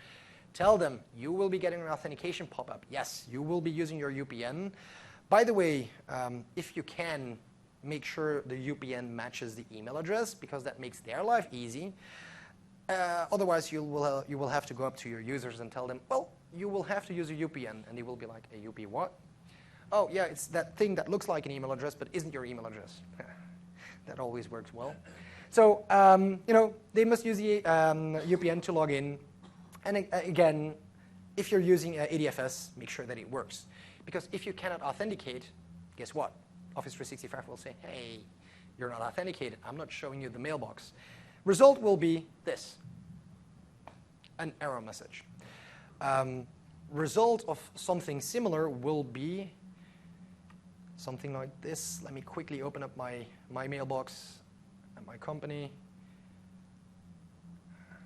S1: Tell them you will be getting an authentication pop-up. Yes, you will be using your UPN. By the way, if you can, make sure the UPN matches the email address, because that makes their life easy. Otherwise, you will have to go up to your users and tell them, well, you will have to use a UPN. And they will be like, a UP what? Oh, yeah, it's that thing that looks like an email address but isn't your email address. That always works well. So they must use the UPN to log in. And again, if you're using ADFS, make sure that it works. Because if you cannot authenticate, guess what? Office 365 will say, hey, you're not authenticated. I'm not showing you the mailbox. Result will be this, an error message. Result of something similar will be something like this. Let me quickly open up my mailbox at my company.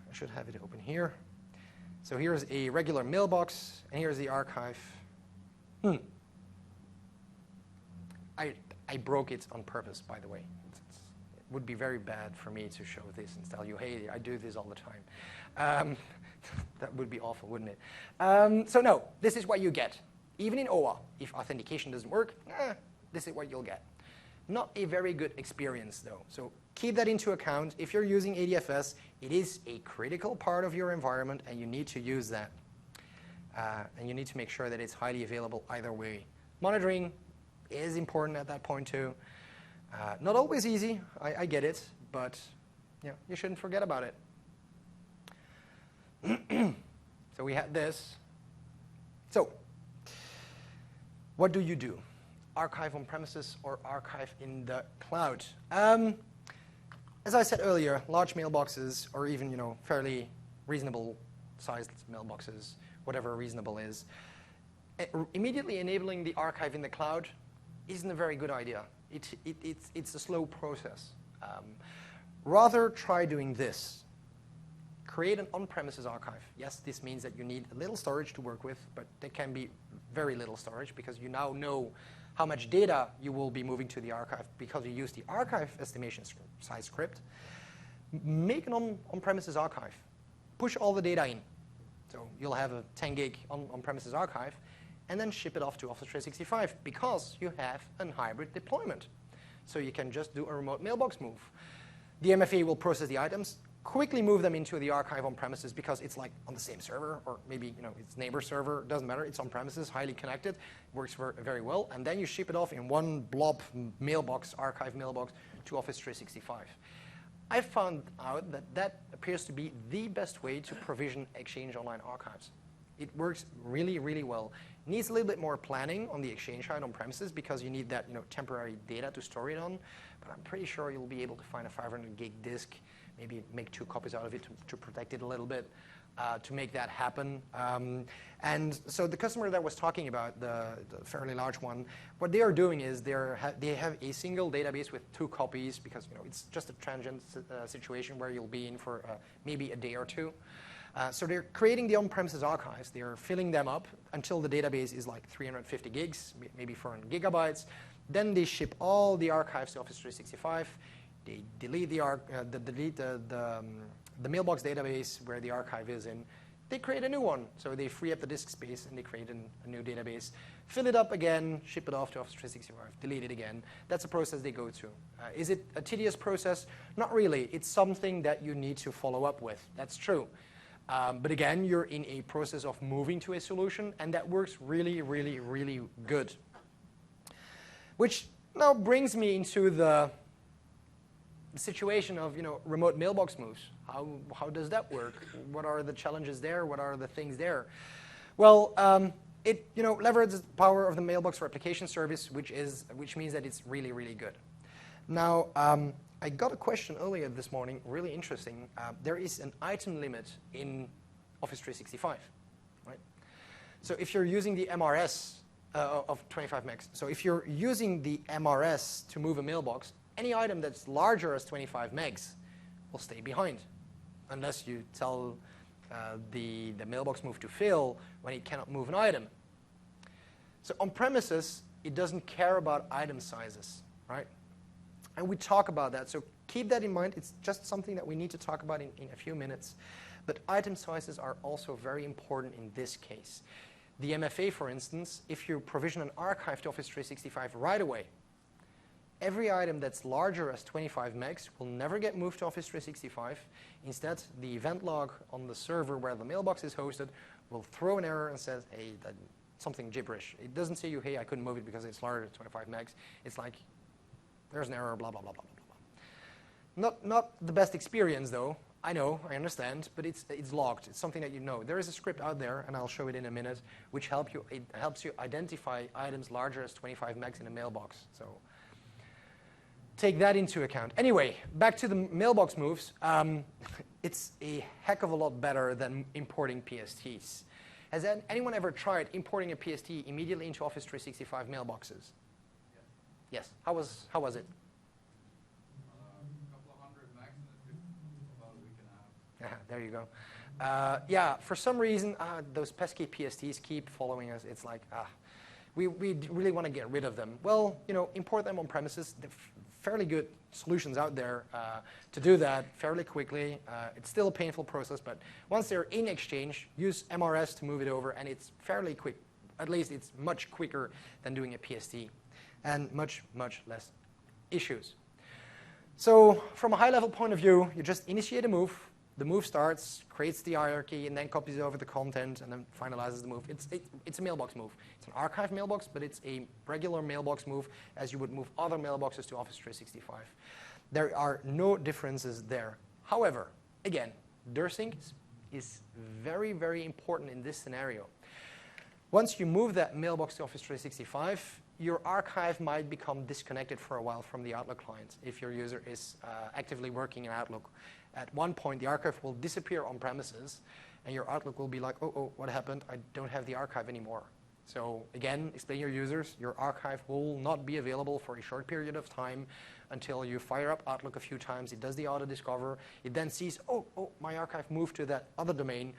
S1: I should have it open here. So here's a regular mailbox, and here's the archive. I broke it on purpose, by the way. It would be very bad for me to show this and tell you, hey, I do this all the time. That would be awful, wouldn't it? So no, this is what you get. Even in OAuth, if authentication doesn't work, this is what you'll get. Not a very good experience, though. So keep that into account. If you're using ADFS, it is a critical part of your environment, and you need to use that. And you need to make sure that it's highly available either way. Monitoring is important at that point, too. Not always easy. I get it. But you shouldn't forget about it. So we had this. So what do you do? Archive on premises or archive in the cloud? As I said earlier, large mailboxes, or even fairly reasonable sized mailboxes, whatever reasonable is, immediately enabling the archive in the cloud isn't a very good idea. It's a slow process. Rather, try doing this. Create an on-premises archive. Yes, this means that you need a little storage to work with, but there can be very little storage because you now know how much data you will be moving to the archive because you use the archive estimation size script. Make an on-premises archive. Push all the data in. So you'll have a 10 gig on-premises archive, and then ship it off to Office 365 because you have a hybrid deployment. So you can just do a remote mailbox move. The MFA will process the items, quickly move them into the archive on premises because it's like on the same server, or maybe it's neighbor server, doesn't matter, it's on premises, highly connected, works very well, and then you ship it off in one blob mailbox, archive mailbox, to Office 365. I found out that appears to be the best way to provision Exchange Online archives. It works really, really well. Needs a little bit more planning on the Exchange side on premises because you need that temporary data to store it on, but I'm pretty sure you'll be able to find a 500 gig disk, maybe make 2 copies out of it to protect it a little bit, to make that happen. And so the customer that was talking about, the fairly large one, what they are doing is they have a single database with 2 copies because it's just a transient situation where you'll be in for maybe a day or 2. So they're creating the on-premises archives. They're filling them up until the database is like 350 gigs, maybe 400 gigabytes. Then they ship all the archives to Office 365. They delete the mailbox database where the archive is in. They create a new one. So they free up the disk space and they create a new database, fill it up again, ship it off to Office 365, delete it again. That's a process they go through. Is it a tedious process? Not really. It's something that you need to follow up with. That's true. But again, you're in a process of moving to a solution, and that works really, really, really good. Which now brings me into the situation of remote mailbox moves. How does that work? What are the challenges there? What are the things there? Well, it leverages the power of the mailbox replication service, which means that it's really, really good. Now, I got a question earlier this morning, really interesting. There is an item limit in Office 365, right? So if you're using the MRS of 25 megs, so if you're using the MRS to move a mailbox, any item that's larger as 25 megs will stay behind, unless you tell the mailbox move to fail when it cannot move an item. So on premises, it doesn't care about item sizes, right? And we talk about that, so keep that in mind. It's just something that we need to talk about in a few minutes. But item sizes are also very important in this case. The MFA, for instance, if you provision an archive to Office 365 right away, every item that's larger as 25 megs will never get moved to Office 365. Instead, the event log on the server where the mailbox is hosted will throw an error and says, hey, that's something gibberish. It doesn't say you, hey, I couldn't move it because it's larger than 25 megs. It's like, there's an error, blah, blah, blah, blah, blah, blah. Not the best experience, though. I know, I understand, but it's logged. It's something that you know. There is a script out there, and I'll show it in a minute, which helps you identify items larger as 25 megs in a mailbox. So take that into account. Anyway, back to the mailbox moves. It's a heck of a lot better than importing PSTs. Has anyone ever tried importing a PST immediately into Office 365 mailboxes? Yes. How was it?
S2: A couple of hundred megs, and it took about a week and a half.
S1: There you go. Yeah, for some reason, those pesky PSTs keep following us. It's like, we really want to get rid of them. Well, import them on premises. There are fairly good solutions out there to do that fairly quickly. It's still a painful process, but once they're in Exchange, use MRS to move it over, and it's fairly quick. At least it's much quicker than doing a PST, and much, much less issues. So from a high-level point of view, you just initiate a move. The move starts, creates the hierarchy, and then copies over the content, and then finalizes the move. It's a mailbox move. It's an archive mailbox, but it's a regular mailbox move as you would move other mailboxes to Office 365. There are no differences there. However, again, DirSync is very, very important in this scenario. Once you move that mailbox to Office 365, your archive might become disconnected for a while from the Outlook client if your user is actively working in Outlook. At one point, the archive will disappear on premises, and your Outlook will be like, oh, what happened? I don't have the archive anymore. So again, explain to your users, your archive will not be available for a short period of time until you fire up Outlook a few times. It does the auto-discover. It then sees, oh, my archive moved to that other domain.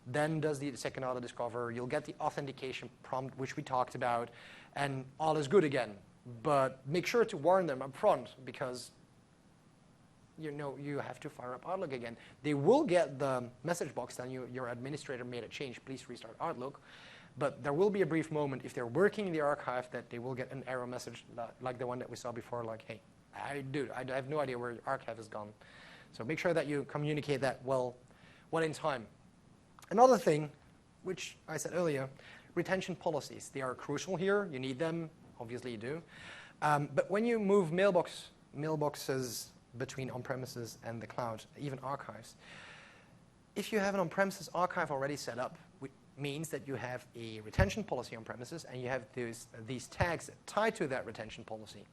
S1: Then does the second auto-discover. You'll get the authentication prompt, which we talked about, and all is good again. But make sure to warn them up front, because you have to fire up Outlook again. They will get the message box telling you your administrator made a change. Please restart Outlook. But there will be a brief moment if they're working in the archive that they will get an error message like the one that we saw before, like, hey, I have no idea where your archive has gone. So make sure that you communicate that well in time. Another thing, which I said earlier, retention policies. They are crucial here. You need them. Obviously, you do. But when you move mailboxes between on-premises and the cloud, even archives, if you have an on-premises archive already set up, which means that you have a retention policy on-premises, and you have these tags tied to that retention policy.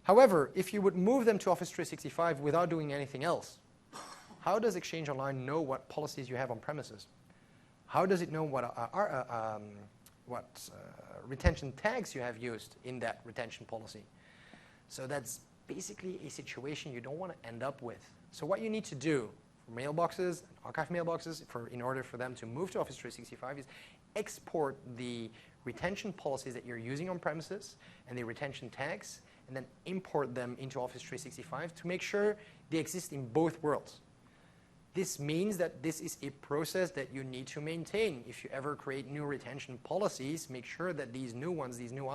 S1: However, if you would move them to Office 365 without doing anything else, how does Exchange Online know what policies you have on premises? How does it know what retention tags you have used in that retention policy? So that's basically a situation you don't want to end up with. So what you need to do for mailboxes, archive mailboxes, in order for them to move to Office 365 is export the retention policies that you're using on premises and the retention tags, and then import them into Office 365 to make sure they exist in both worlds. This means that this is a process that you need to maintain. If you ever create new retention policies, make sure that these new ones, these new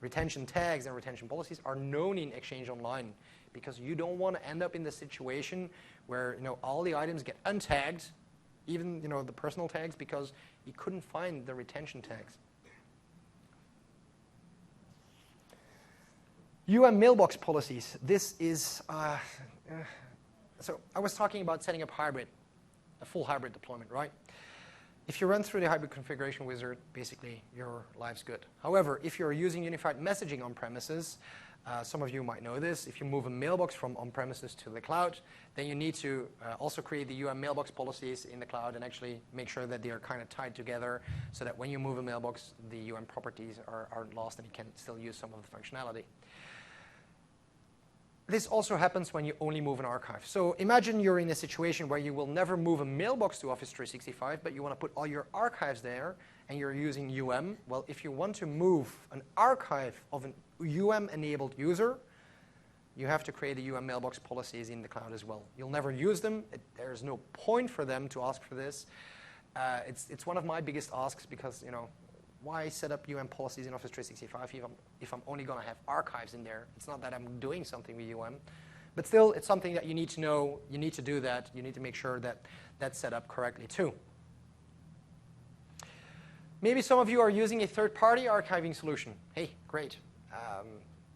S1: retention tags and retention policies are known in Exchange Online, because you don't want to end up in the situation where all the items get untagged, even the personal tags, because you couldn't find the retention tags. mailbox policies. This is so I was talking about setting up hybrid, a full hybrid deployment, right? If you run through the hybrid configuration wizard, basically your life's good. However, if you're using unified messaging on premises, some of you might know this, if you move a mailbox from on-premises to the cloud, then you need to also create the mailbox policies in the cloud and actually make sure that they are kind of tied together so that when you move a mailbox, the properties aren't lost and you can still use some of the functionality. This also happens when you only move an archive. So imagine you're in a situation where you will never move a mailbox to Office 365, but you want to put all your archives there, and you're using Well, if you want to move an archive of an enabled user, you have to create a mailbox policies in the cloud as well. You'll never use them. There's no point for them to ask for this. It's one of my biggest asks, because why set up policies in Office 365 if I'm only going to have archives in there? It's not that I'm doing something with but still, it's something that you need to know. You need to do that. You need to make sure that that's set up correctly too. Maybe some of you are using a third-party archiving solution. Hey, great.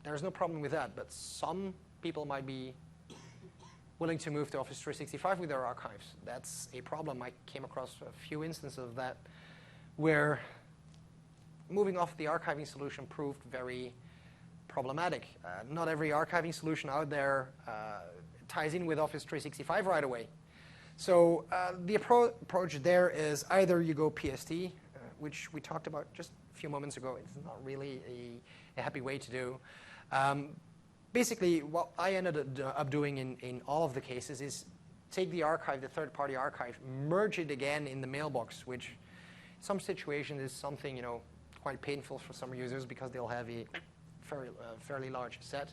S1: There's no problem with that, but some people might be willing to move to Office 365 with their archives. That's a problem. I came across a few instances of that where moving off the archiving solution proved very problematic. Not every archiving solution out there ties in with Office 365 right away. So the approach there is either you go PST, which we talked about just a few moments ago. It's not really a happy way to do. Basically, what I ended up doing in all of the cases is take the archive, the third-party archive, merge it again in the mailbox, which in some situations is something quite painful for some users because they'll have a fairly large set.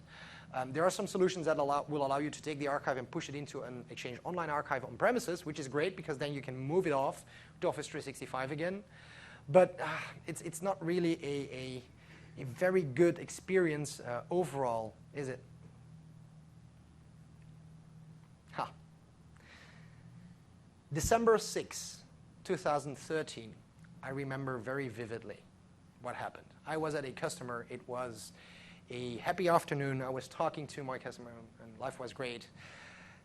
S1: There are some solutions that will allow you to take the archive and push it into an Exchange Online archive on premises, which is great because then you can move it off to Office 365 again. But it's not really a very good experience overall, is it? December 6, 2013, I remember very vividly what happened. I was at a customer. It was a happy afternoon. I was talking to my customer, and life was great.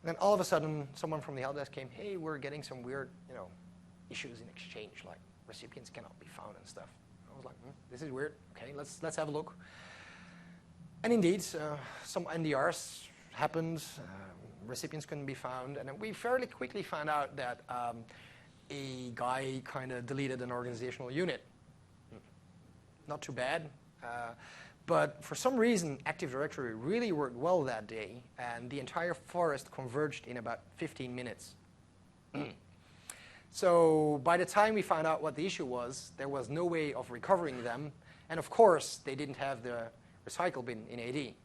S1: And then all of a sudden, someone from the help desk came, hey, we're getting some weird issues in Exchange, like recipients cannot be found and stuff. I was like, this is weird. Okay, let's have a look. And indeed, some NDRs happened. Recipients couldn't be found. And then we fairly quickly found out that a guy kind of deleted an organizational unit. Not too bad. But for some reason, Active Directory really worked well that day, and the entire forest converged in about 15 minutes. So by the time we found out what the issue was, there was no way of recovering them. And of course, they didn't have the recycle bin in AD.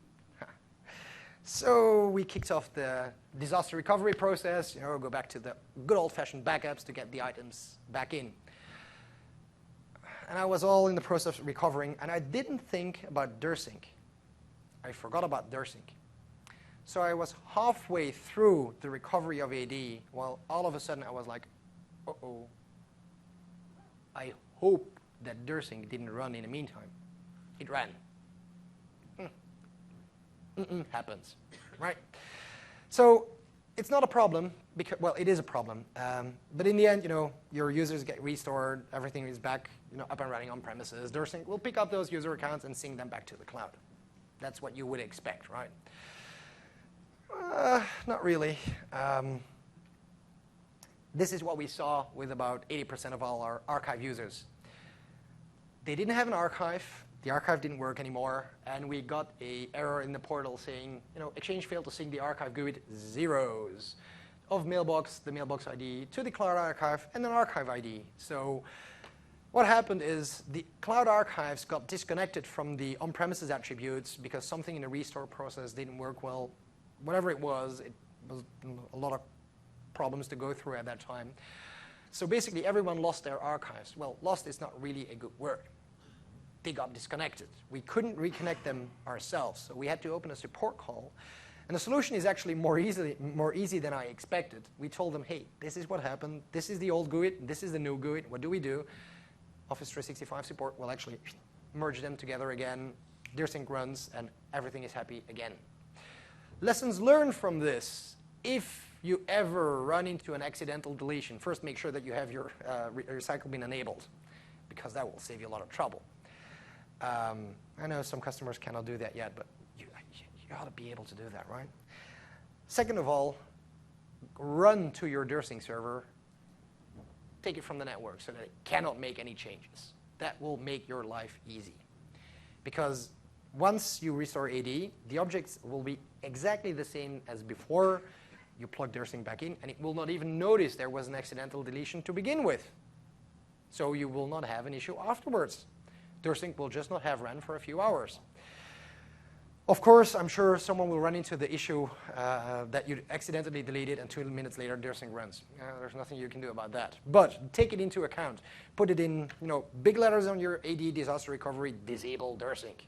S1: So we kicked off the disaster recovery process, go back to the good old-fashioned backups to get the items back in. And I was all in the process of recovering, and I didn't think about DirSync. I forgot about DirSync. So I was halfway through the recovery of AD, while all of a sudden I was like, uh-oh, I hope that DirSync didn't run in the meantime. It ran. Happens, right? So it's not a problem, because, well, it is a problem. But in the end, your users get restored, everything is back, up and running on premises. DirSync will pick up those user accounts and sync them back to the cloud. That's what you would expect, right? Not really. This is what we saw with about 80% of all our archive users. They didn't have an archive. The archive didn't work anymore, and we got an error in the portal saying, Exchange failed to sync the archive GUID zeros. of mailbox, the mailbox ID, to the Cloud Archive, and an archive ID. So what happened is the Cloud Archives got disconnected from the on-premises attributes because something in the restore process didn't work well. Whatever it was a lot of problems to go through at that time. So basically, everyone lost their archives. Well, lost is not really a good word. They got disconnected. We couldn't reconnect them ourselves, so we had to open a support call. And the solution is actually more easy than I expected. We told them, hey, this is what happened. This is the old GUID. This is the new GUID. What do? Office 365 support will actually merge them together again. DirSync runs, and everything is happy again. Lessons learned from this. If you ever run into an accidental deletion, first make sure that you have your recycle bin enabled, because that will save you a lot of trouble. I know some customers cannot do that yet, but you ought to be able to do that, right? Second of all, run to your DirSync server, take it from the network so that it cannot make any changes. That will make your life easy. Because once you restore AD, the objects will be exactly the same as before you plug DirSync back in, and it will not even notice there was an accidental deletion to begin with. So you will not have an issue afterwards. DirSync will just not have ran for a few hours. Of course, I'm sure someone will run into the issue that you accidentally deleted, and 2 minutes later, DirSync runs. There's nothing you can do about that. But take it into account. Put it in big letters on your AD disaster recovery, disable DirSync.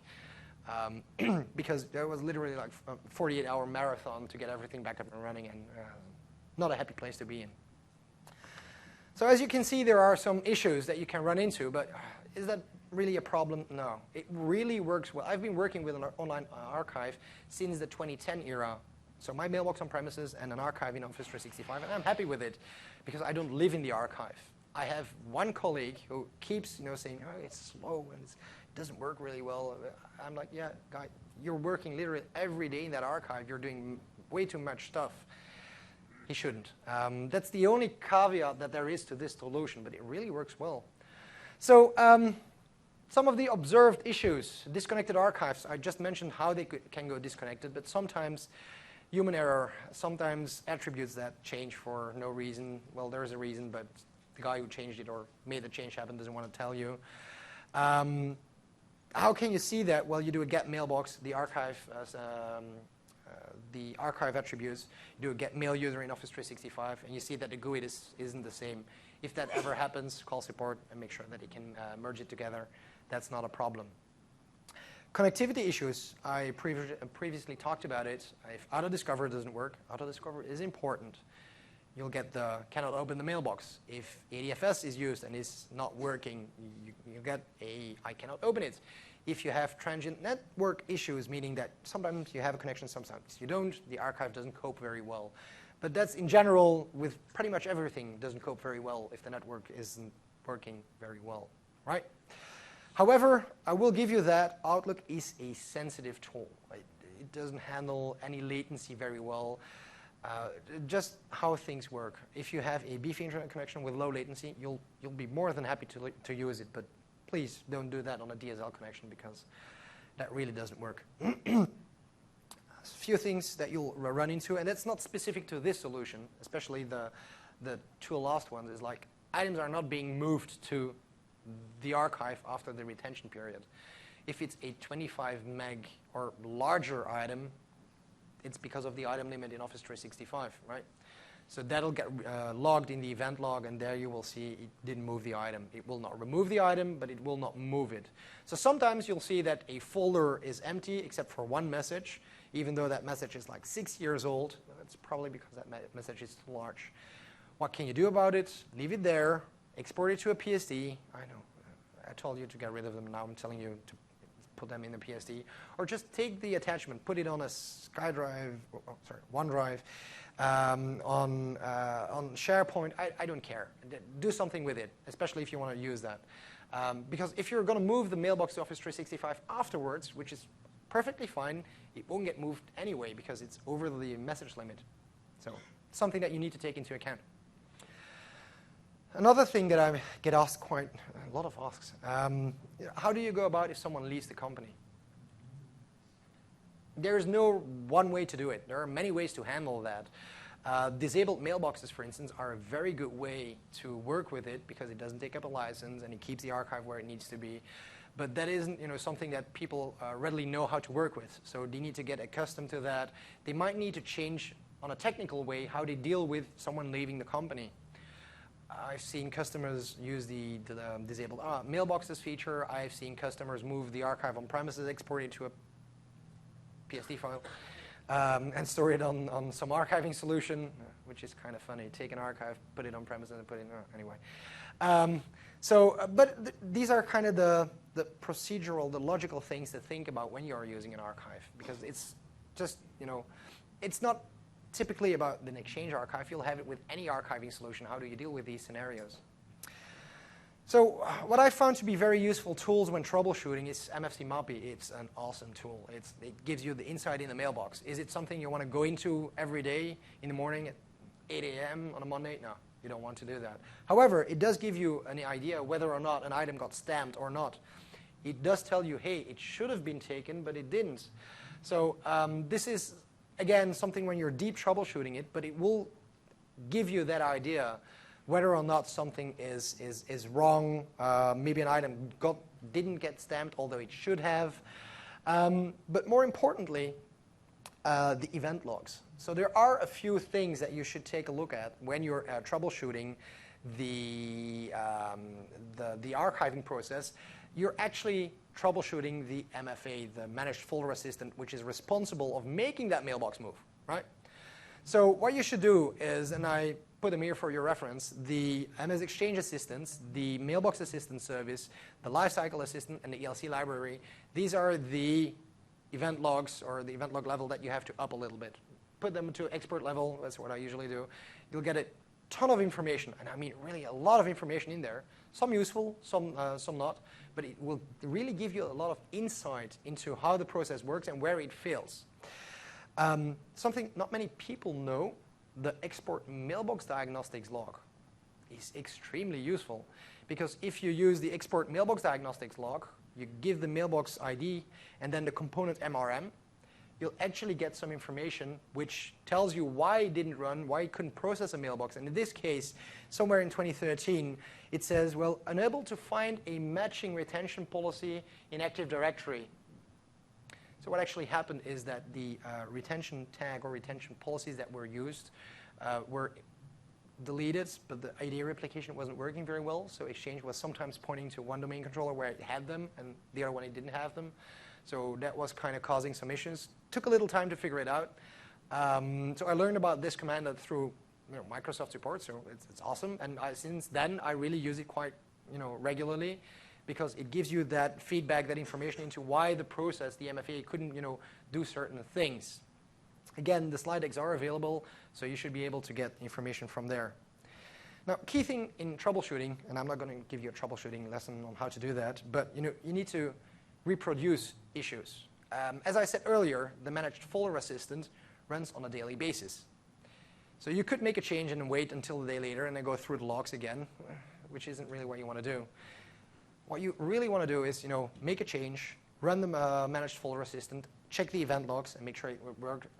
S1: Because there was literally like a 48-hour marathon to get everything back up and running, and not a happy place to be in. So as you can see, there are some issues that you can run into, but is that really a problem? No. It really works well. I've been working with an online archive since the 2010 era. So my mailbox on premises and an archive in Office 365, and I'm happy with it because I don't live in the archive. I have one colleague who keeps saying, oh, it's slow and it doesn't work really well. I'm like, yeah, guy, you're working literally every day in that archive. You're doing way too much stuff. He shouldn't. That's the only caveat that there is to this solution, but it really works well. So some of the observed issues, disconnected archives, I just mentioned how they can go disconnected, but sometimes human error, sometimes attributes that change for no reason. Well, there is a reason, but the guy who changed it or made the change happen doesn't want to tell you. How can you see that? Well, you do a get mailbox, the archive attributes, you do a get mail user in Office 365, and you see that the GUID isn't the same. If that ever happens, call support and make sure that it can merge it together. That's not a problem. Connectivity issues, I previously talked about it. If AutoDiscover doesn't work, AutoDiscover is important. You'll get the cannot open the mailbox. If ADFS is used and is not working, you get a I cannot open it. If you have transient network issues, meaning that sometimes you have a connection, sometimes you don't, the archive doesn't cope very well. But that's in general with pretty much everything doesn't cope very well if the network isn't working very well, right? However, I will give you that Outlook is a sensitive tool. It doesn't handle any latency very well. Just how things work. If you have a beefy internet connection with low latency, you'll be more than happy to use it. But please don't do that on a DSL connection because that really doesn't work. A few things that you'll run into, and that's not specific to this solution, especially the two last ones, is like items are not being moved to the archive after the retention period. If it's a 25 meg or larger item, it's because of the item limit in Office 365, right? So that'll get logged in the event log, and there you will see it didn't move the item. It will not remove the item, but it will not move it. So sometimes you'll see that a folder is empty except for one message, even though that message is like 6 years old. That's probably because that message is too large. What can you do about it? Leave it there. Export it to a PSD. I know. I told you to get rid of them. Now I'm telling you to put them in the PSD. Or just take the attachment, put it on a SkyDrive, OneDrive, on SharePoint. I don't care. Do something with it, especially if you want to use that. Because if you're going to move the mailbox to Office 365 afterwards, which is perfectly fine, it won't get moved anyway because it's over the message limit. So something that you need to take into account. Another thing that I get asked quite a lot of asks, how do you go about if someone leaves the company? There is no one way to do it. There are many ways to handle that. Disabled mailboxes, for instance, are a very good way to work with it because it doesn't take up a license and it keeps the archive where it needs to be. But that isn't something that people readily know how to work with. So they need to get accustomed to that. They might need to change on a technical way how they deal with someone leaving the company. I've seen customers use the disabled mailboxes feature. I've seen customers move the archive on premises, export it to a PSD file, and store it on some archiving solution, which is kind of funny. Take an archive, put it on premises, and put it in, anyway. But these are kind of the procedural, the logical things to think about when you're using an archive, because it's just, it's not typically about an Exchange archive. You'll have it with any archiving solution. How do you deal with these scenarios? So what I found to be very useful tools when troubleshooting is MFC MAPI. It's an awesome tool. It gives you the insight in the mailbox. Is it something you want to go into every day in the morning at 8 a.m. on a Monday? No, you don't want to do that. However, it does give you an idea whether or not an item got stamped or not. It does tell you, hey, it should have been taken, but it didn't. So this is, again, something when you're deep troubleshooting it, but it will give you that idea whether or not something is wrong. Maybe an item didn't get stamped, although it should have. But more importantly, the event logs. So there are a few things that you should take a look at when you're troubleshooting the archiving process. You're actually troubleshooting the MFA, the Managed Folder Assistant, which is responsible of making that mailbox move, right? So what you should do is, and I put them here for your reference, the MS Exchange Assistants, the Mailbox Assistant Service, the Lifecycle Assistant, and the ELC Library. These are the event logs or the event log level that you have to up a little bit. Put them to expert level. That's what I usually do. You'll get a ton of information, and I mean really a lot of information in there. Some useful, some not, but it will really give you a lot of insight into how the process works and where it fails. Something not many people know, the export mailbox diagnostics log is extremely useful, because if you use the export mailbox diagnostics log, you give the mailbox ID and then the component MRM, you'll actually get some information which tells you why it didn't run, why it couldn't process a mailbox. And in this case, somewhere in 2013, it says, well, unable to find a matching retention policy in Active Directory. So what actually happened is that the retention tag or retention policies that were used were deleted, but the IDA replication wasn't working very well. So Exchange was sometimes pointing to one domain controller where it had them, and the other one it didn't have them. So that was kind of causing some issues. Took a little time to figure it out. So I learned about this command through Microsoft support, so it's awesome. And since then, I really use it quite regularly, because it gives you that feedback, that information into why the process, the MFA, couldn't do certain things. Again, the slide decks are available, so you should be able to get information from there. Now, key thing in troubleshooting, and I'm not going to give you a troubleshooting lesson on how to do that, but you need to reproduce issues. As I said earlier, the Managed Folder Assistant runs on a daily basis. So you could make a change and then wait until the day later and then go through the logs again, which isn't really what you want to do. What you really want to do is, make a change, run the Managed Folder Assistant, check the event logs, and make sure it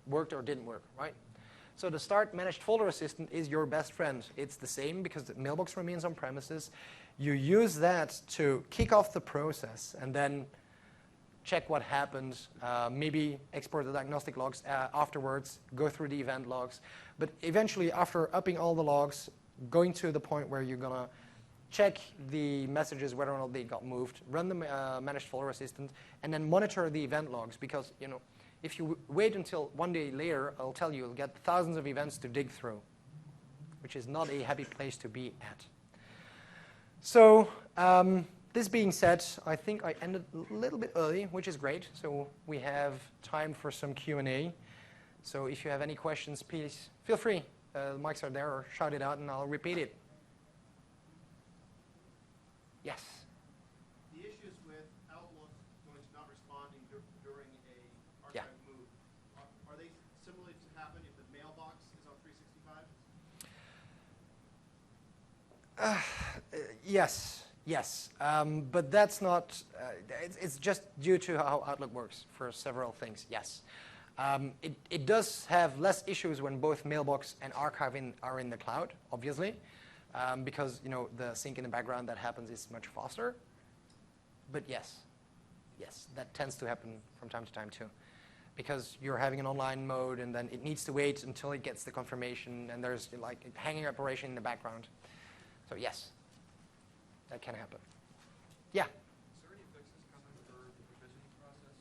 S1: worked or didn't work, right? So the Start Managed Folder Assistant is your best friend. It's the same because the mailbox remains on premises. You use that to kick off the process and then check what happened, maybe export the diagnostic logs afterwards, go through the event logs. But eventually, after upping all the logs, going to the point where you're going to check the messages, whether or not they got moved, run the Managed Folder Assistant, and then monitor the event logs. Because if you wait until one day later, I'll tell you, you'll get thousands of events to dig through, which is not a happy place to be at. So this being said, I think I ended a little bit early, which is great. So we have time for some Q&A. So if you have any questions, please feel free. The mics are there, or shout it out, and I'll repeat it. Yes?
S3: The issues with Outlook when it's not responding during a archive move, are they similarly to happen if the mailbox is on 365?
S1: Yes. But that's not, it's just due to how Outlook works for several things, yes. It does have less issues when both mailbox and archiving are in the cloud, obviously, because the sync in the background that happens is much faster. But yes, that tends to happen from time to time too, because you're having an online mode and then it needs to wait until it gets the confirmation, and there's like a hanging operation in the background. So yes, that can happen. Yeah.
S4: Is there any fixes coming for the provisioning process?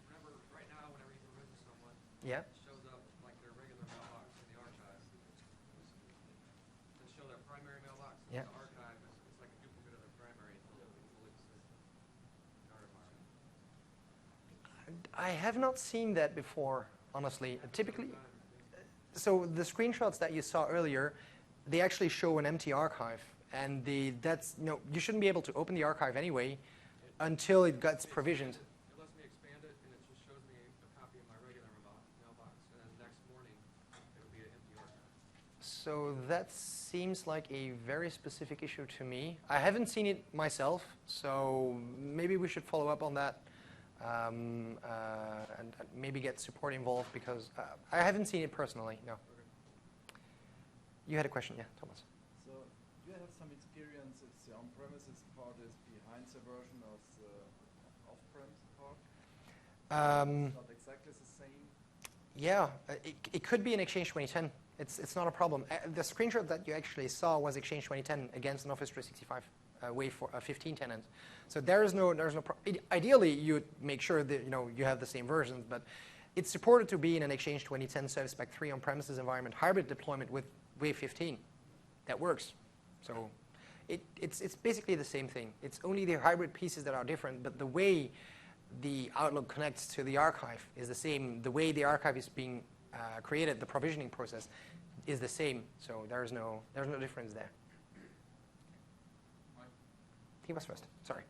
S4: Remember, right now, whenever you provision someone,
S1: Yeah.
S4: it shows up like their regular mailbox in the archive. They show their primary mailbox in
S1: Yeah.
S4: the archive. It's like a duplicate of their primary until it's fully consistent in our environment.
S1: I have not seen that before, honestly. Typically, so the screenshots that you saw earlier, they actually show an empty archive, and you shouldn't be able to open the archive anyway until it gets provisioned.
S4: It lets me expand it, and it just shows me a copy of my regular mailbox, and then next morning it'll be an empty archive.
S1: So that seems like a very specific issue to me. I haven't seen it myself, so maybe we should follow up on that. And maybe get support involved, because I haven't seen it personally, no. You had a question, yeah, Thomas.
S5: So do you have some experience if the on-premises part is behind the version of the off-premise part? It's not exactly the same?
S1: Yeah, it could be in Exchange 2010. It's not a problem. The screenshot that you actually saw was Exchange 2010 against an Office 365 Wave 15 tenant. So there's no ideally you'd make sure that you have the same versions, but it's supported to be in an Exchange 2010 Service Pack 3 on-premises environment hybrid deployment with Wave 15. That works. So it's basically the same thing. It's only the hybrid pieces that are different, but the way the Outlook connects to the archive is the same. The way the archive is being created, the provisioning process, is the same. So there's no difference there. He was first. Sorry.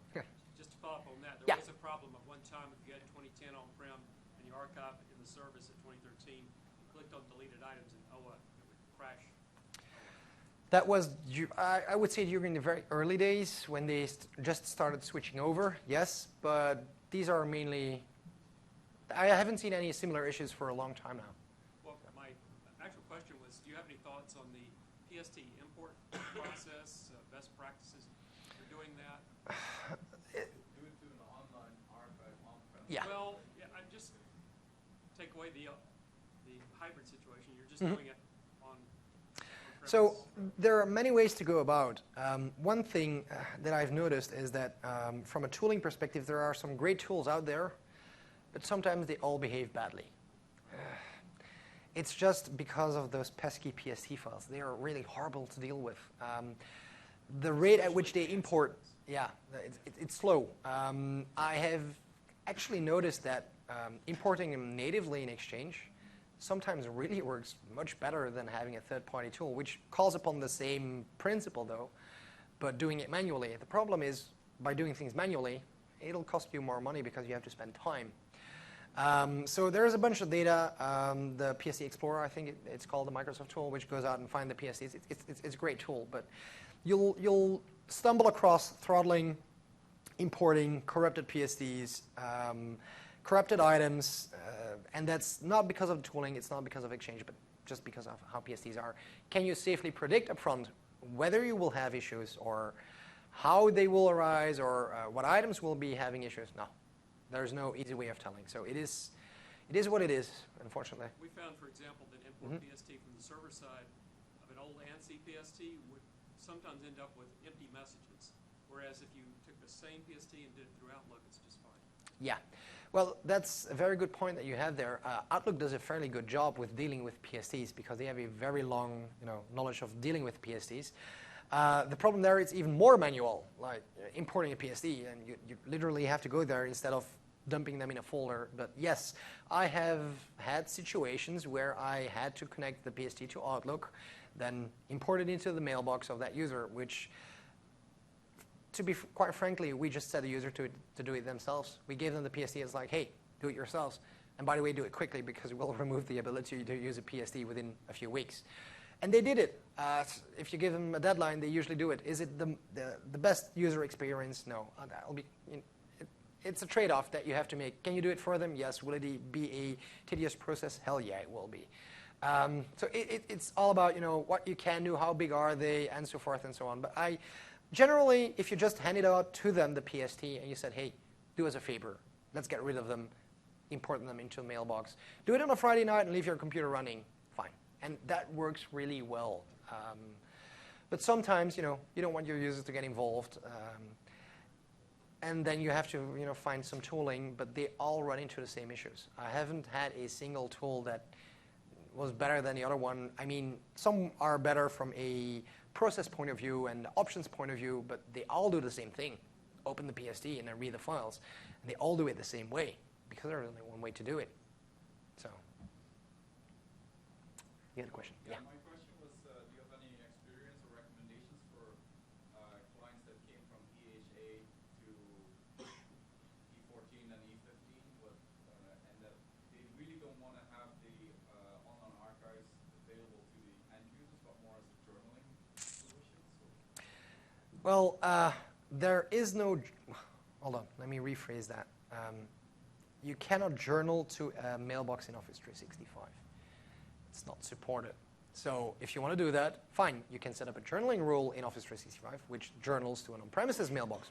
S6: Just to follow up on that,
S1: Yeah.
S6: there was a problem at one time if you had 2010 on-prem and you archived it in the service at 2013, you clicked on deleted items and it would crash.
S1: That was, I would say, during the very early days when they just started switching over, yes, but these are mainly, I haven't seen any similar issues for a long time now.
S6: Well, my actual question was, do you have any thoughts on the PST import process, best practices for doing that?
S2: Do it to an online archive on-premise.
S1: Yeah.
S6: Well, yeah, I just take away the hybrid situation. You're just
S1: Mhm.
S6: doing it on
S1: So there are many ways to go about. One thing that I've noticed is that from a tooling perspective, there are some great tools out there, but sometimes they all behave badly. It's just because of those pesky PST files. They are really horrible to deal with. The rate at which they import, yeah, it's slow. I have actually noticed that importing them natively in Exchange sometimes really works much better than having a third-party tool, which calls upon the same principle, though, but doing it manually. The problem is, by doing things manually, it'll cost you more money because you have to spend time. So there's a bunch of data. The PST Explorer, I think it's called, the Microsoft tool, which goes out and finds the PSTs. It's a great tool, but you'll stumble across throttling, importing, corrupted PSTs, corrupted items, and that's not because of tooling, it's not because of Exchange, but just because of how PSTs are. Can you safely predict upfront whether you will have issues, or how they will arise, or what items will be having issues? No, there's no easy way of telling. So it is what it is, unfortunately.
S6: We found, for example, that import PST from the server side of an old ANSI PST would sometimes end up with empty messages, whereas if you took the same PST and did it through Outlook, it's just fine.
S1: Yeah. Well, that's a very good point that you have there. Outlook does a fairly good job with dealing with PSTs because they have a very long knowledge of dealing with PSTs. The problem there is even more manual, like importing a PST, and you literally have to go there instead of dumping them in a folder. But yes, I have had situations where I had to connect the PST to Outlook, then import it into the mailbox of that user, which, to be quite frankly, we just set a user to do it themselves. We gave them the PST. It's like, hey, do it yourselves. And by the way, do it quickly because we'll remove the ability to use a PST within a few weeks. And they did it. If you give them a deadline, they usually do it. Is it the best user experience? No. it's a trade-off that you have to make. Can you do it for them? Yes. Will it be a tedious process? Hell yeah, it will be. So it's all about, you know, what you can do, how big are they, and so forth and so on. But generally, if you just hand it out to them, the PST, and you said, hey, do us a favor, let's get rid of them, import them into a mailbox. Do it on a Friday night and leave your computer running, fine. And that works really well. But sometimes, you know, you don't want your users to get involved. And then you have to, you know, find some tooling, but they all run into the same issues. I haven't had a single tool that was better than the other one. I mean, some are better from a process point of view and options point of view, but they all do the same thing. Open the PST and then read the files. And they all do it the same way, because there's only one way to do it. So, you had a question?
S2: Yeah. My question was, do you have any experience or recommendations for clients that came from EHA to E14 and E15, and that they really don't want to have the online archives available to the end users, but more as a journaling solution?
S1: Well, there is no, hold on, let me rephrase that. You cannot journal to a mailbox in Office 365. It's not supported. So if you want to do that, fine. You can set up a journaling rule in Office 365, which journals to an on-premises mailbox.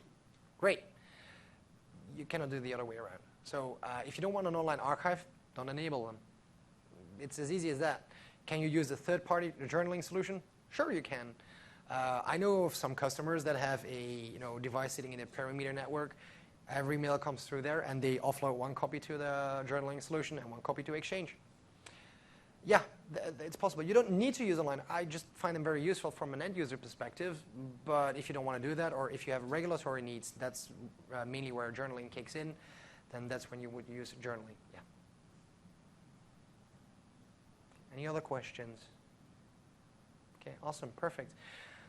S1: Great. You cannot do the other way around. So if you don't want an online archive, don't enable them. It's as easy as that. Can you use a third-party journaling solution? Sure, you can. I know of some customers that have a device sitting in a perimeter network. Every mail comes through there, and they offload one copy to the journaling solution and one copy to Exchange. Yeah, it's possible. You don't need to use online. I just find them very useful from an end user perspective. But if you don't want to do that, or if you have regulatory needs, that's mainly where journaling kicks in. Then that's when you would use journaling. Yeah. Any other questions? Okay, awesome, perfect.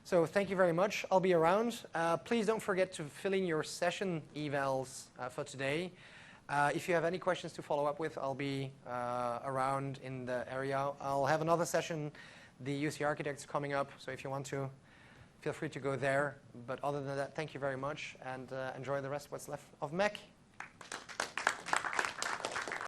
S1: So thank you very much. I'll be around. Please don't forget to fill in your session evals for today. If you have any questions to follow up with, I'll be around in the area. I'll have another session, the UC Architects, coming up. So if you want to, feel free to go there. But other than that, thank you very much, and enjoy the rest of what's left of MEC.